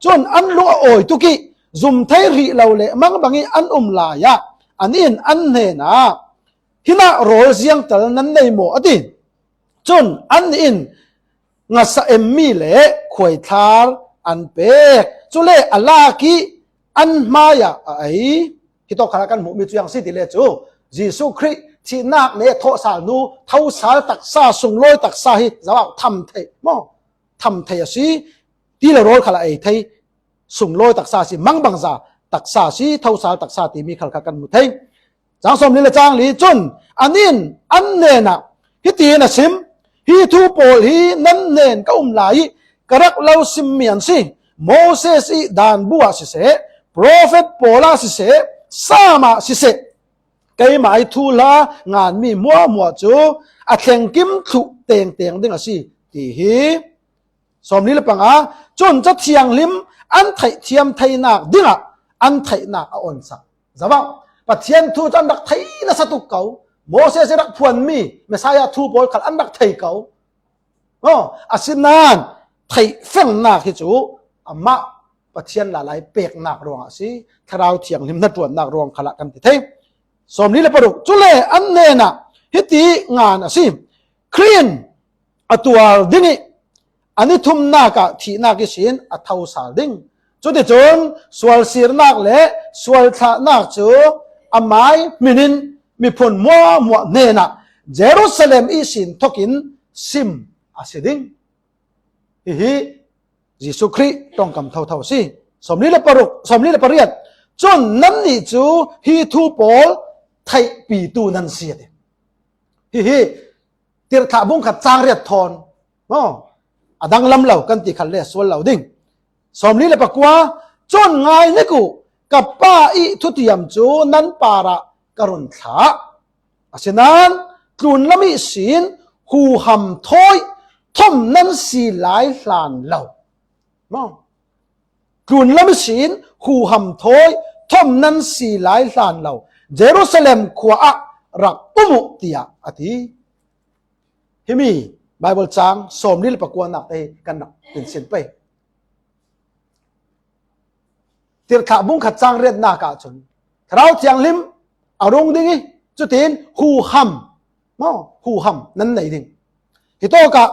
จนอันลัวโอยตุกิซุมไทรีเราเละมังบังอันลายะอันนี้อันเนนะฮินาโรลเสียงตลนั้นในโมอติจนอันนี้งัสเอมมีเละขวยทาร์อันเป็กจุเลอลากีอันมายาไอที่ต้องขากันหมู่มีตัวอย่างสิติเลจูเยซูคริสต์ที่นักเนโทสานูเท่าสาตักซาสุงลอยตักซาฮิจะว่าทำเทมอ ทำไทยสิที่ละโรลขละไอไทยสุ่งลอยตักษาสิมังบังซาตักษาสิเท่าสาตักษาตีมีขลกันมุทัยจางสมนี่ละจางลีจุนอันนี้อันเนนะฮิตีนะซิมฮิทูโปลฮินันเนนก็ไหลกรักเราซิมเมียนสิโมเสสดานบัวสิเสโปรเฟตโปลาสิเสซามาสิเสไกหมายทูลางานมีมัวจูอัดแข่งกิมถุเตียงดึงสิตีฮีสมนี้ละปังจนจะเทียงลิมอันไทยเทียมไทยนักดึงอันไทยนักอ่อนสักจะว่าปัจเจียนทูจันดักไทยน่ะสตุกเก่าโมเสสรักพวนมีเมสายาทูโปลขัดอันดักไทยเก่าอาศินานไทยเฟ่งนักที่จูอามาปัจเจียนหลายเปียกนักรวงสิถ้าเราเทียงลิมนัดรวนนักรวงขลักกันที่ไทยสมนี้ละปรุกจุเลอันเนนะฮิตีงานสิคลีนอตัวดิ้งอันนี้ทุ่มนักที่นักสินอัตเท่าสาดิ้งจุดที่จนสวลสีนักเละสวลท่านักจูอาไม้มินินมีผลมัวเนนะเยรูซาเล็มอีสินทกินซิมอาศิดิ้งฮิยิสุคริต้องกำเท่าสิสมนี้ละปรุกสมนี้ละปริยัดจนนั้นนี่จูฮิทูโปลไทยปีตูนันเสียดฮิติรถาบุงขัดจางเรียดทอนอดังลำเหล่ากันติขันเลสวนเหล่าดิ้งสมนี้เลยปะกัวจนไงนี่กูกับป้าอีทุติยมจูนั้นปาระกรุณถาฉะนั้นกลุ่นละมิสินหูหำถ้อยทมนั้นสีหลายหลานเหล่ากลุ่นละมิสินหูหำถ้อยทมนั้นสีหลายหลานเหล่าเยรูซาเล็มขวารักอุมุติยาอธิฮิมีไบเบิลจางสมนี้เลยปะกัวนักเอกันนักเป็นเส้นไปติรถาบุงขัดจางเรียนนากาจนเราเทียงลิมอารมณ์ดิ้งจุดเห็นหูหำนั่นไหนดิ้งฮิโตกะ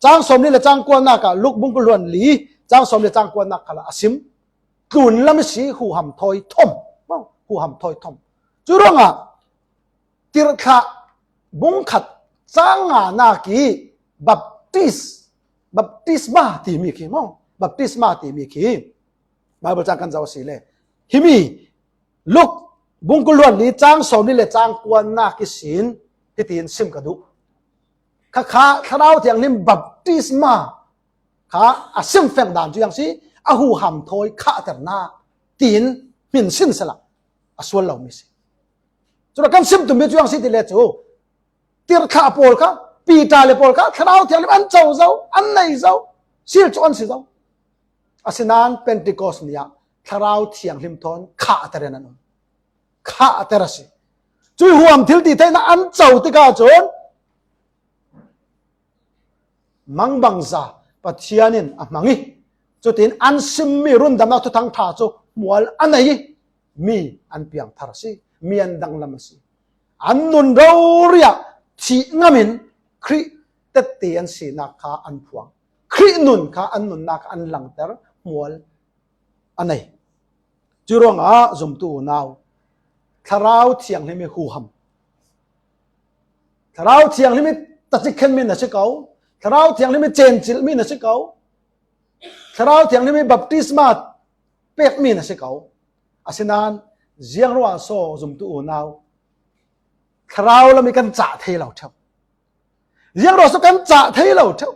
จางสมนี้เลยจางกวนนากาลูกบุงกลวนลีจางสมนี้จางกวนนักขละสิมกลุ่นละมิสีหูหำถอยทมหูหำถอยทมจุรงติรถาบุงขัดจางนากีบัพติสมาตีมีขีบัพติสมาตีมีขีมาบรรจางกันเจ้าสีเลยฮิมีลูกบุงกุลวนนี้จางสมนี่เลยจางกวนนากิสินที่ตีนซิมกระดุข้าเราเทียงนิมบัพติสมาอาซิมแฝงด่านจุยังสิอาหูหำถอยข้าแต่หน้าตีนมินสินสละอาส่วนเราไม่สิจุดกันซิมตุ่มจุยังสิติเลจูติรข้าโปลข้าปีตาเลโปลข้าเราเทียงนิมอันเจ้าอันไหนเจ้าสิลจวนสิเจ้าอาศินานเป็นติโกสเนียถ้าเราเทียงลิมทอนข้าแต่เรนันข้าแต่ละสิจุยหัวมทิลตีเทนะอันเจ้าติกาจนมังบังซาปัจเจียนินมังอีจุดที่อันซิมมีรุ่นดำนักทุกทางท่าจูมัวอันไหนมีอันเปียงทารสิมีอันดังลำสิอันนุนเราเรียที่งามินคริเตตีอันสีนักข้าอันพวงครินุนข้าอันนุนนักอันหลังเตอร์มัวอันไหนจุรงจุมตูนาวถ้าเราเทียงให้มีหูหำถ้าเราเทียงให้มีตัดสินมีนะชิเกาถ้าเราเทียงให้มีเจนจิลมีนะชิเกาถ้าเราเทียงให้มีบัพติสมาเป็กมีนะชิเกาอาศินานเจียงรัวโซจุมตูนาวถ้าเรามีกันจ่าเทเราเท่าเจียงรัวโซกันจ่าเทเราเท่า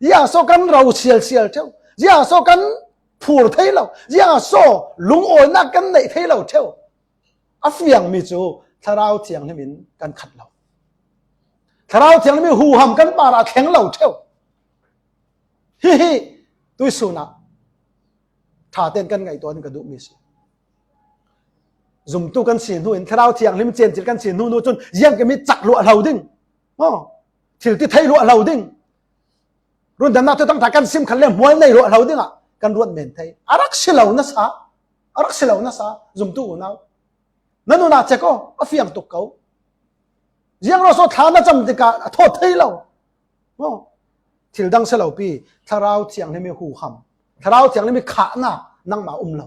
อย่าโซกันเราเชียลเท่าอย่าโซกันผูดเทเราอย่าโซลุงโอนักกันในเทเราเท่าอัฟยังมีจูถ้าเราเทียงให้มินกันขัดเราถ้าเราเทียงให้มิหูหำกันปาราแข็งเราเท่าฮิตุยสุนัขถ้าเต้นกันไงตัวนี้ก็ดูมีสิจุ่มตู้กันสีนู่นถ้าเราเทียงให้มินเจนจิตกันสีนู่นจนยังก็มีจักรลวดเราดิ้งถิลที่ไทยลวดเราดิ้งรุ่นดำน้ำต้องถ่ายกันซิมขันเล่มหัวในลวดเราดิ้งกันรวดเมนไทยอารักสิเหล่านั้นซะจุ่มตู้น่านั่นน่าเจ้าก็อฟิยังตุกเขายังเราสุดท้ายน่าจำติกาโทษที่เราทิลดังเสลาปีถ้าเราเทียงให้มีหูคำถ้าเราเทียงให้มีขาหน้านั่งมาเรา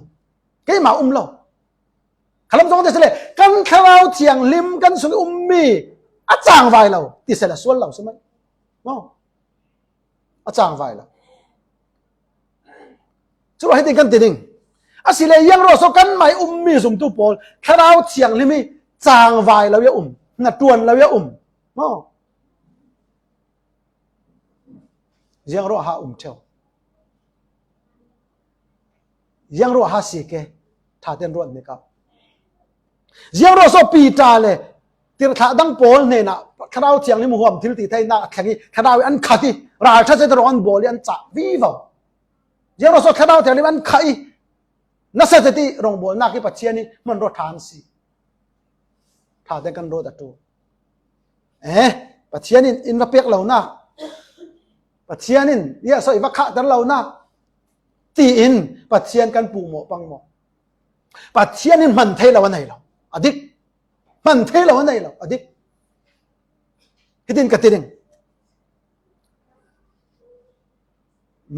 แกมาเราขลังตรงที่เสลกันถ้าเราเทียงลิมกันสุนมีอาจารย์ไว้เราที่เสลส่วนเราใช่ไหมอาจารย์ไว้เรา จุให้ติกันติดิงอาศิเลยังรอสกันไม่มีซุมตุปอลคราวเทียงลิมีจางวายแล้วยะนัดตวนแล้วยะยังรอหาเจ้ายังรอหาสิเกถ้าเต็นรอนี่ครับยังรอสปีตาเลยติรถาดังปอลเนี่ยนะคราวเทียงลิมุหวมทิลติไทยนะแข่งคราวอันขัดที่ราชจะรอนบอลอันจ่าวิวยังรอสคราวเทียงลิมันขัดนักเศรษฐีรองบอลนักที่ปัจเจียนี่มันรถทานสิถ้าเต็นกันรถตัวปัจเจียนี่อินรับเปียกเหล่านักปัจเจียนินเยอะสอยวัคคะแต่เรานะตีอินปัจเจียนกันปูหมอปังหมอปัจเจียนินมันเทเราวันไหนเราอดิกมันเทเราวันไหนเราอดิกฮิดินกับติดิน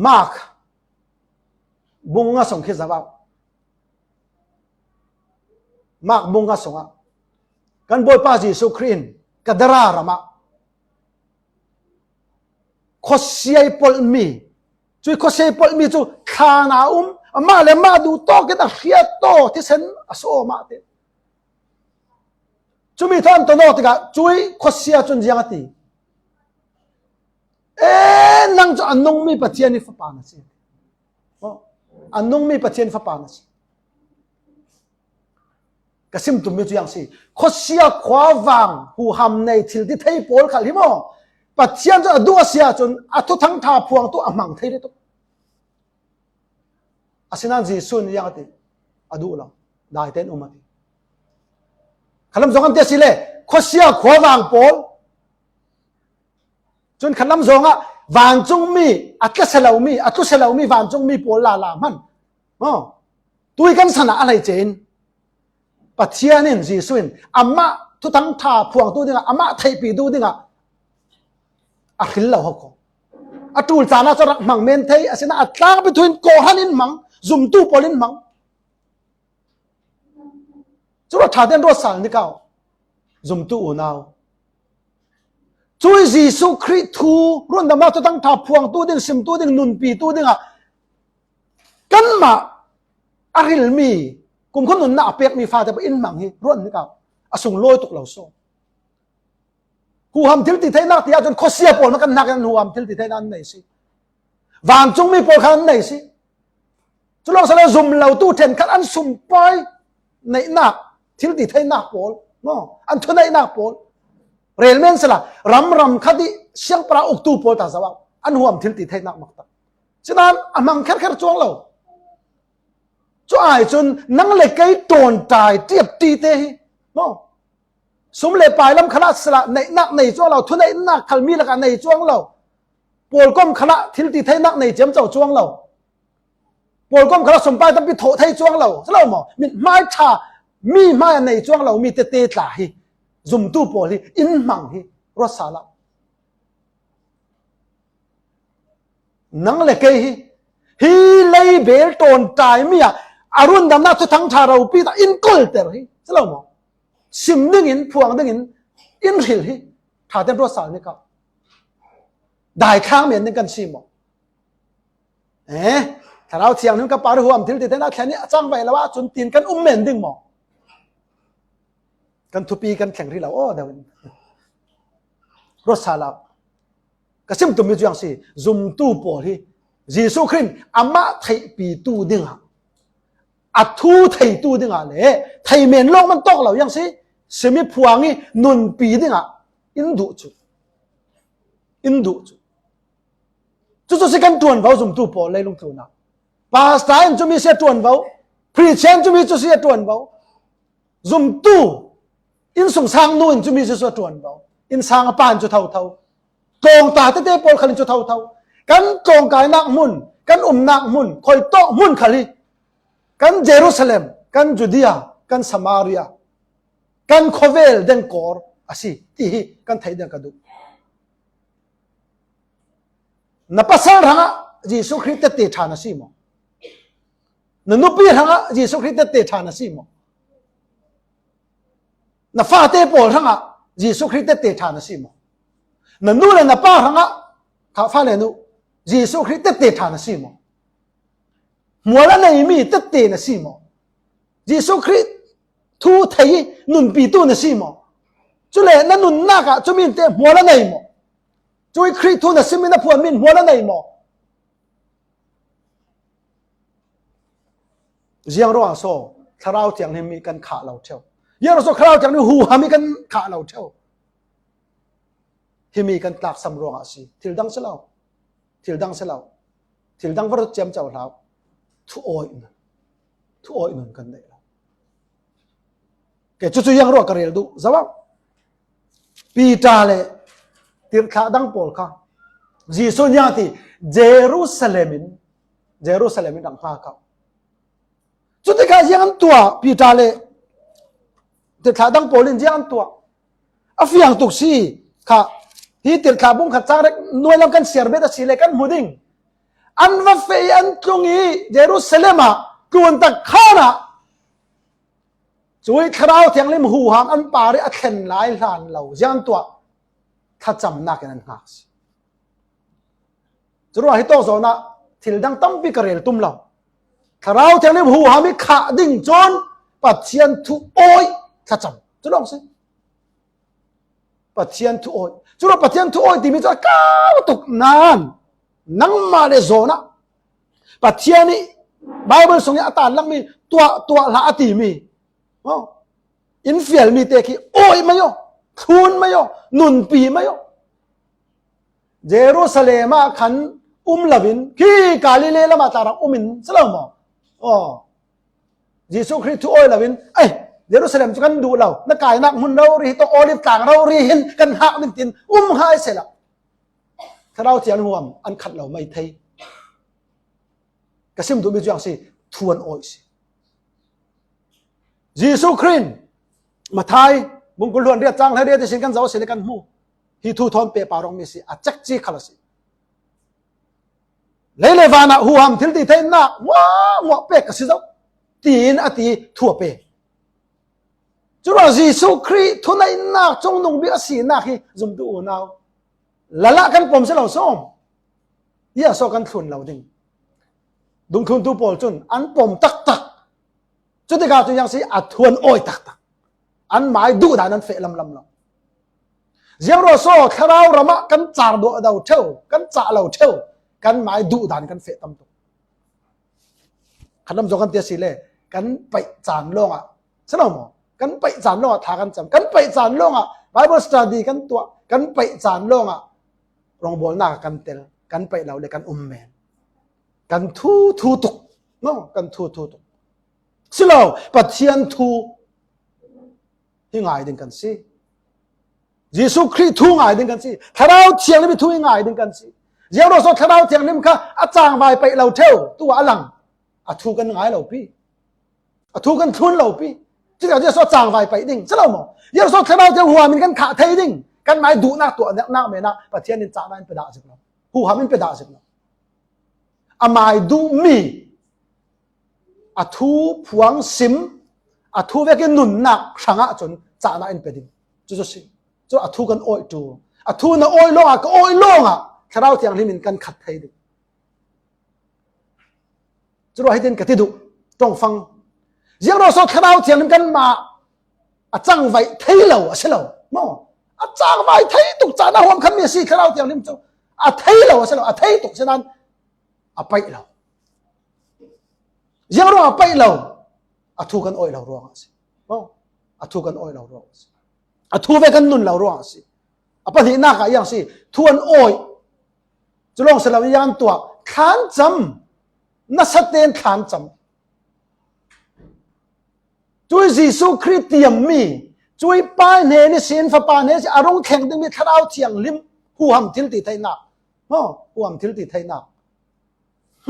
มาร์กบุงงาส่งคิดซะว่ามาร์กบุงงาส่งอ่ะกันบอยป้าจีสุครีนกัดราระมาขอเสียปอลมีช่วยขอเสียปอลมีจู่ขานามาเลยมาดูโตกันอ่ะเขียโตที่เซนอโซมาเตจู่มีท่านตัวโนติกะช่วยขอเสียจนยังตีนั่งจู่อันนุ่งมีปัจเจียนิฟปานะสิอันนุ่งมีปัจเจียนิฟปานะสิกระซิมตุ่มมีจู่ยังสิขอเสียขวาวางหูหำในทิลที่ไทยปอลขัดหิมอปัจเจียนจะดูเสียจนอัตุทั้งท่าพวงตัวอมังเทได้ตัวอาศินันจีสุนยังติอดูเราได้เต็นอุมาติขลังสองอันเดียสิเลยขอเสียขวาวางปอลจนขลังสองอ่ะวานจงมีอัตเสลามีอัตุเสลามีวานจงมีปอลลามันตัวกันสนะอะไรเจนปัจเจียนินจีสุนอามาทุทั้งท่าพวงตัวนึงอามาไทยปีตัวนึงอักขิลเราเขาอัตูลจานาจะรักมังเมนเทยอาศินะอัตลางไปทุนโกฮันินมังซุมตูปอลินมังจุดท้ายเดินรถสารนี่เขาซุมตูอูนาวช่วยจีสุคริทูรุ่นดำมาตัวตั้งท่าพวงตัวดึงซิมตัวดึงนุนปีตัวดึงอ่ะกันมาอักขิลมีกุมคนนุนน่าเปียกมีฟ้าแต่ไปอินมังฮีรุ่นนี่เขาอสุงลอยตุกเหล่าโซหูหำทิลติไทยนักที่อาจจะขอเสียปอลมันกันนักกันหูหำทิลติไทยนั้นไหนสิวานจงมีปอลกันไหนสิจุลองสารซุ่มเหล่าตู้เทนกันอันซุ่มปอยในนักทิลติไทยนักปอลมั้งอันทุนในนักปอลเรลเมนสละรำคดีเชียงปลาอุกตูปอลตาสวะอันหูหำทิลติไทยนักมักตะฉะนั้นอามังแค่จวงเราจ่อไอจนนั่งเล็กไก่โดนตายเทียบตีเตะมั้งสมเลปายลำขณะสละในนักในจ้วงเราทุนในนักขลมีละกันในจ้วงเราปวดก้มขณะทิลติไทยนักในเจียมเจ้าจ้วงเราปวดก้มขณะสมปายตั้งปิโถไทยจ้วงเราสละหมอมีไม้ชามีไม้ในจ้วงเรามีเตเตตาฮีซุมตู้ปอลีอินมังฮีรสสาละนังเล็กฮีเลยเบลตอนตายมีอะอารุณดำนาทุทั้งชาเราปีตาอินกุลเตอร์ฮีสละหมอซิมดึงอินพวงดึงอินหิลฮีถ้าเต็มรถสารนี่ครับได้ข้างเมียนนึงกันซิมถ้าเราเทียงนึงกับปาร์หัวมทิลติเทน่าแค่นี้จ้างไปแล้วว่าจนตีนกันเมียนดึงหมอกันทุปีกันแข่งที่เราเดี๋ยวรถสารเราก็ซิมตุ่มมีอย่างสิซุมตู้ปอที่ยิสุครินอามาไทยปีตู้ดึงอัทูไทยตู้ดึงเลยไทยเมียนโลกมันตกเราอย่างสิเสมีพวงนี่นุนปีดึงอินดูจุดสิกันตวนเขาซุมตู้ปอเลยลงตัวนะปาสไตน์จะมีเสียตวนเขาพรีเชนจะมีจุดเสียตวนเขาซุมตู้อินส่งสร้างนู่นจะมีเสียตวนเขาอินสร้างปานจะเท่ากองตาเต้ปอลขันจะเท่ากันกองกายนักมุนกันนักมุนคอยโตมุนขันกันเยรูซาเล็มกันจูเดียกันสมารียกันโคเวลเดนกอร์อาศัยที่กันไทยเดนกระดูนับภาษาหางยิสุคริสต์เตชานะสิโมนุปีหางยิสุคริสต์เตชานะสิโมนับฟาเตปอลหางยิสุคริสต์เตชานะสิโมนูเลนับป้าหางข้าฟ้าเลนุยิสุคริสต์เตชานะสิโม มัวละในมีตัดเตนะสิมอเยซูคริสต์ทูไทยนุนปีตูนะสิมอจุเลนันนุนนากะจุมินเตมัวละในมอจุยคริสต์ทูนะสิมินะพวนมินมัวละในมอเจียงรัวโซคราวเจียงนี่มีกันขาเราเท่าเจียงรัวโซคราวเจียงนี่หูหามีกันขาเราเท่าที่มีกันตากสำรวงอาศีทิลดังเสลาทิลดังเสลาทิลดังวรดเจียมเจ้าเราทุโอยนุนกันได้แล้วแกจุยังรัวกระเรลดูซะว่าปีตาเลทิลขาดังโปลค่ะจีสุญญาติเยรูซาเล็มินดังพาเขาจุดที่เขายังตัวปีตาเลทิลขาดังโปลินยังตัวอาฟิยังตุกซีค่ะที่ติดขาบุ้งขัดจางเล็กหน่วยลำกันเสียร์เบตสีเล็กันมุดิงอันว่าเฟยันตรงนี้เยรูซาเล็มกวนตะข้านะช่วยคราวเทียงเล่มหูหามอันปาริอัดเข็นหลายล้านเรายันตัวถ้าจำนักนั้นหากสิจะรู้ให้โตโซนะทิลดังตั้มปีกระเรลตุ้มเราคราวเทียงเล่มหูหามิขาดิ่งจนปัจเจียนทุโอยถ้าจำจะลองสิปัจเจียนทุโอยจุดปัจเจียนทุโอยที่มีจะก้าวตุกนานนั่งมาในโซนะปัจเจียนนี่ไบเบิลส่งยาตาลังมีตัวละอติมีอินเฟียลมีเตคีโอยมาโยทุนมาโยนุนปีมาโยเยรูซาเล็มขันลาวินคีกาลิเลละมาตารังมินสลามเยซูคริสต์ทุโอยลาวินเยรูซาเล็มจะกันดูเรานักกายนักมุนเรารีตัวโอลิฟต่างเรารีเห็นกันหักนินตินหายเสร็จละถ้าเราเจียนห่วงอันขัดเราไม่ไทยกระซิมดูมีอย่างสิทวนโอยสิเยซูคริสต์มาไทยบุญกุลล้วนเรียกจังให้เรียกที่สินกันเจ้าเสด็จกันหูฮิทูทอนเปปารองมีสิอาจักจีขลัสิเลวานะหัวมทิลตีเทนนะว้าหมวเปกสิเจ้าตีนอติทั่วเปจุลเยซูคริสต์ทุนัยนักจงนงบิอาศีนักฮิจุมดูนาวละกันปมเสลาส้มเยอะโซกันทุนเราดิ่งดุงทุนตูโปลจุนอันปมตักจุดที่กาจุยังสิอัดทวนโอยตักอันหมายดูดานั้นเฟลำเราเจียงโรโซคราวระมะกันจ่าดูเราเท่ากันจ่าเราเท่ากันหมายดูดานกันเฟตำตุขันน้ำจกันเตียสิเล่กันไปจานลงสนองกันไปจานลงทากันจำกันไปจานลงBible study กันตัวกันไปจานลงรองบอลหน้ากันเตลกันไปเราเลยกันแมนกันทูตุกเนาะกันทูตุกสิเราปัจเจียนทูที่ง่ายดึงกันสิเยซูคริสต์ทูง่ายดึงกันสิถ้าเราเชียงนี่ไปทูง่ายดึงกันสิเดี๋ยวเราสอนถ้าเราเชียงนี่มันค่ะอาจารย์ไปเราเท่าตัวอลังทูกันง่ายเราพี่ทูกันทุนเราพี่ที่เราจะสอนจางไปดิ่งสิเราหมอเดี๋ยวเราสอนถ้าเราจะหัวมันกันขาไทยดิ่งกันหมายดูหน้าตัวหน้าเมนะปัจเจียนนี่จ่ามันเป็นดาสิบเราหัวมันเป็นดาสิบเราหมายดูมีทูพวงซิมทูเวกินุนนักสังะจนจ่ามันเป็นดิ่งจุดสิจุดทูกันโอยจูทูน่ะโอยลงก็โอยลงถ้าเราเทียงที่มันกันขัดไทยดิ่งจุดให้ดินกติดุต้องฟังเดี๋ยวเราสอนถ้าเราเทียงกันมาจังไว้ไทยเราใช่เรามั้งจังไว้ไทยตุกจ่าหน้าหัวมันมีสิถ้าเราเทียงนี่มันจะไทยเราใช่เราไทยตุกฉะนั้นไปเราเดี๋ยวเราไปเราทูกันโอยเราร้องสิมั้งทูกันโอยเราร้องสิทูเวกันนุนเราร้องสิปฏิหน้ากันอย่างสิทวนโอยจะลองสลับยานตัวขานจำนัสเตนขานจำจุยเยซูคริสต์เตียมมีจุยป้ายเนนี่สินฟ้าป้ายเนสิอารมณ์แข็งดึงมีทาราวเทียงลิมหัวหำทิลติไทยนักหัวหำทิลติไทยนัก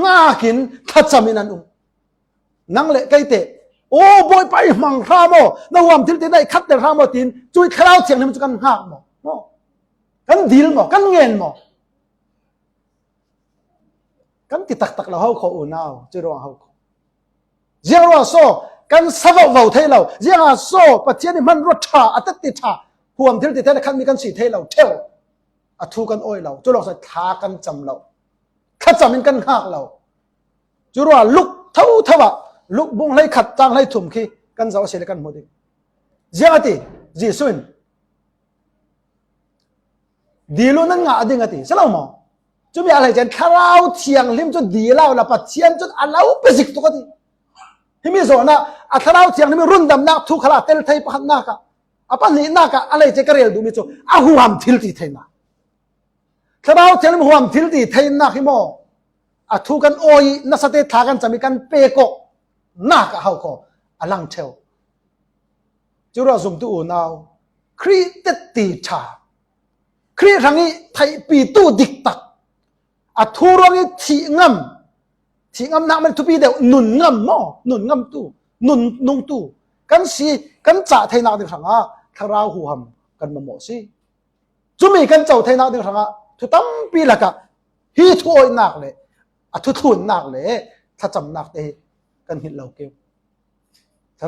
ง่ากินทัดจำมินันนั่งเละไกเตะโอ้บอยไปมังคราโมนั่งหัวหำทิลติได้คัดแต่คราโมตินจุยทาราวเทียงลิมจะกันหักโมกันดีลโมกันเงินโมกันติดตักเราเขาอุ่นเอาจะรอเขาเจ้าว่าโซกันสวะว่าเทเราเจ้าโซปัจเจนี่มันรสชาอัตติชาห่วงที่ติดเทคันมีกันสีเทเราเทวทูกันโอยเราจะลองใส่ทากันจำเราข้าจำเป็นกันหักเราจะรอลุก เท่าทว่าลุกบุงไล่ขัดจางไล่ถุ่มขี้กันเจ้าเสด็จกันหมดเจ้าติจีสุนดีลุนั่งงาดิ่งติสลามจุมีอะไรเจนคาราวเทียงลิมจนดีเล่าละปัจเจียนจนอัลลาอุปสิกตุกติที่มีโซนะอัคราวเทียงนี่มีรุ่นดำนักทุกขลาเตลไทยพันนักอะปันนี้นักอะไรเจกเรียลดูมิโซอะหัวมทิลติไทยนักคาราวเทียงนี่หัวมทิลติไทยนักฮิโมอะทุกันโอยนัสเตทากันจะมีกันเปโกนักเขาก็อลังเทวจุราซุมตูนาวครีเตติชาครีรังนี้ไทยปีตูดิกตักอะทุรงี้ทีงำนักมันทุปีเดียวนุนงำมอนุนงำตูนุนนุงตูกันสีกันจ่าไทยนักดึงสังอาคาราวหัวหำกันมาหมดสิจุมีกันเจ้าไทยนักดึงสังอาทุตั้มปีละกะฮีทุโอยนักเลยอะทุทุนนักเลยถ้าจำนักเตกันหินเหล่าเกี่ยว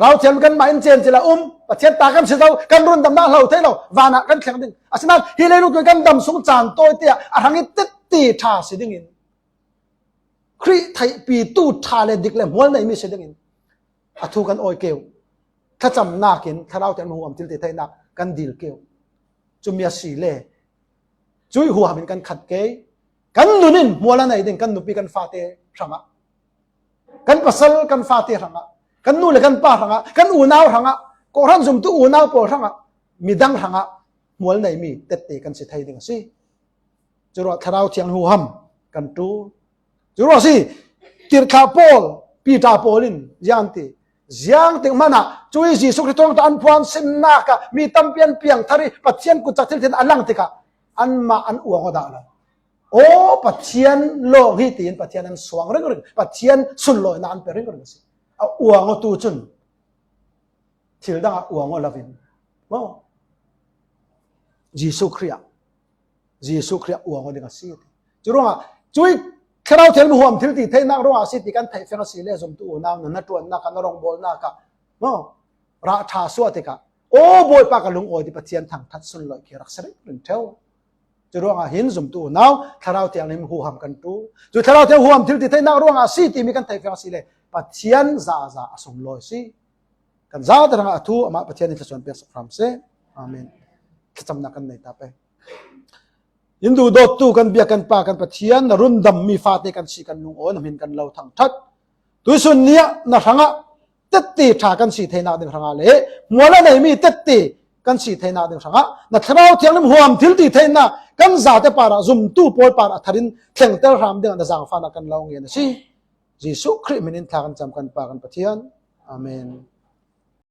เราเทียมกันมาอินเจนจิละประเทศตากันเสียเรากันรุ่นดำน้าเราเท่เราวานะกันแข่งดึงอาฉะนั้นฮิเลนุตัวกันดำสงจานตัวเตี้ยอะทางนี้ติดตีท่าสิดึงอินครีไทยปีตู้ท่าเลดิกเลยมัวเลยมีสิดึงอินอะทุกันโอยเกี่ยวถ้าจำนักอินถ้าเราเทียมหัวมันติดไทยนักกันดีลเกี่ยวจุมีสีเล่จุยหัวมันกันขัดเกยกันนุนินมัวละไหนดึงกันนุปีกันฟาเตสังะกันปัสสลกันฟาเตสังะกันนู่นเลยกันป้าสังะกันอูนาวสังะก็รันซุมตู้อูนาวปอสังะมีดังสังะมัวละไหนมีเตะกันสิไทยดึงสิจุดว่าถ้าเราเชียงหัวหำกันตู้จุดว่าสิติร์คาโปลปีตาโปลินยังติมันนะช่วยจีสุขที่ตรงตานพวนสินนักมีตั้มเปียนเปียงทารีปัจเจียนกุจักทิลเทนอันลังติกะอันมาอันอวงก็ได้ละโอ้ปัจเจียนโลหิตีนปัจเจียนนั้นสว่างเรื่องปัจเจียนสุนลอยนานเป็นเรื่องสิเอาอวงก็ตูจุนทิลดังอวงก็ลาวินว่าจีสุขเรียอวงก็ดึงสิจุดว่าช่วยถ้าเราเทียนหัวมทิลตีไทยนักร้องอาศิติกันไทยเฟงสีเล่สมตูนาวนันตัวนักนรองบอลนักว่าราชาสวติกะโอ้บอยปากลุงโอที่ปัจเจียนทางทัดสุนลอยเกี่ยรักษาเรื่องเท่าจุดร้องหินสมตูนาวถ้าเราเทียนหิมหัวมกันตู้จุดถ้าเราเทียนหัวมทิลตีไทยนักร้องอาศิติมีกันไทยเฟงสีเล่ปัจเจียนซาสมลอยสิกันซาแต่ละทูอามาปัจเจียนอินทรส่วนเปียสฟรามเซอาเมนคิดจำนักกันในตาไปยินดูโดดตู้กันเบียกันปากันปะเทียนนรุ่นดำมีฟาเตกันสีกันลุงโอนหินกันเราทั้งทัดตัวส่วนเนี้ยนะทั้งอ่ะเตติถากันสีเทนาดึงทั้งอ่ะเลยมัวละไหนมีเตติกันสีเทนาดึงทั้งอ่ะนะถ้าเราเทียงน้ำหัวมทิลตีเทนากันจ่าเตปาระซุ่มตู้ปอยปาระทารินเทียงเตลรามเดือนนะจางฟานักกันเราเงี้ยนะสิยิสุคริมินินทากันจำกันปากันปะเทียนอาเมน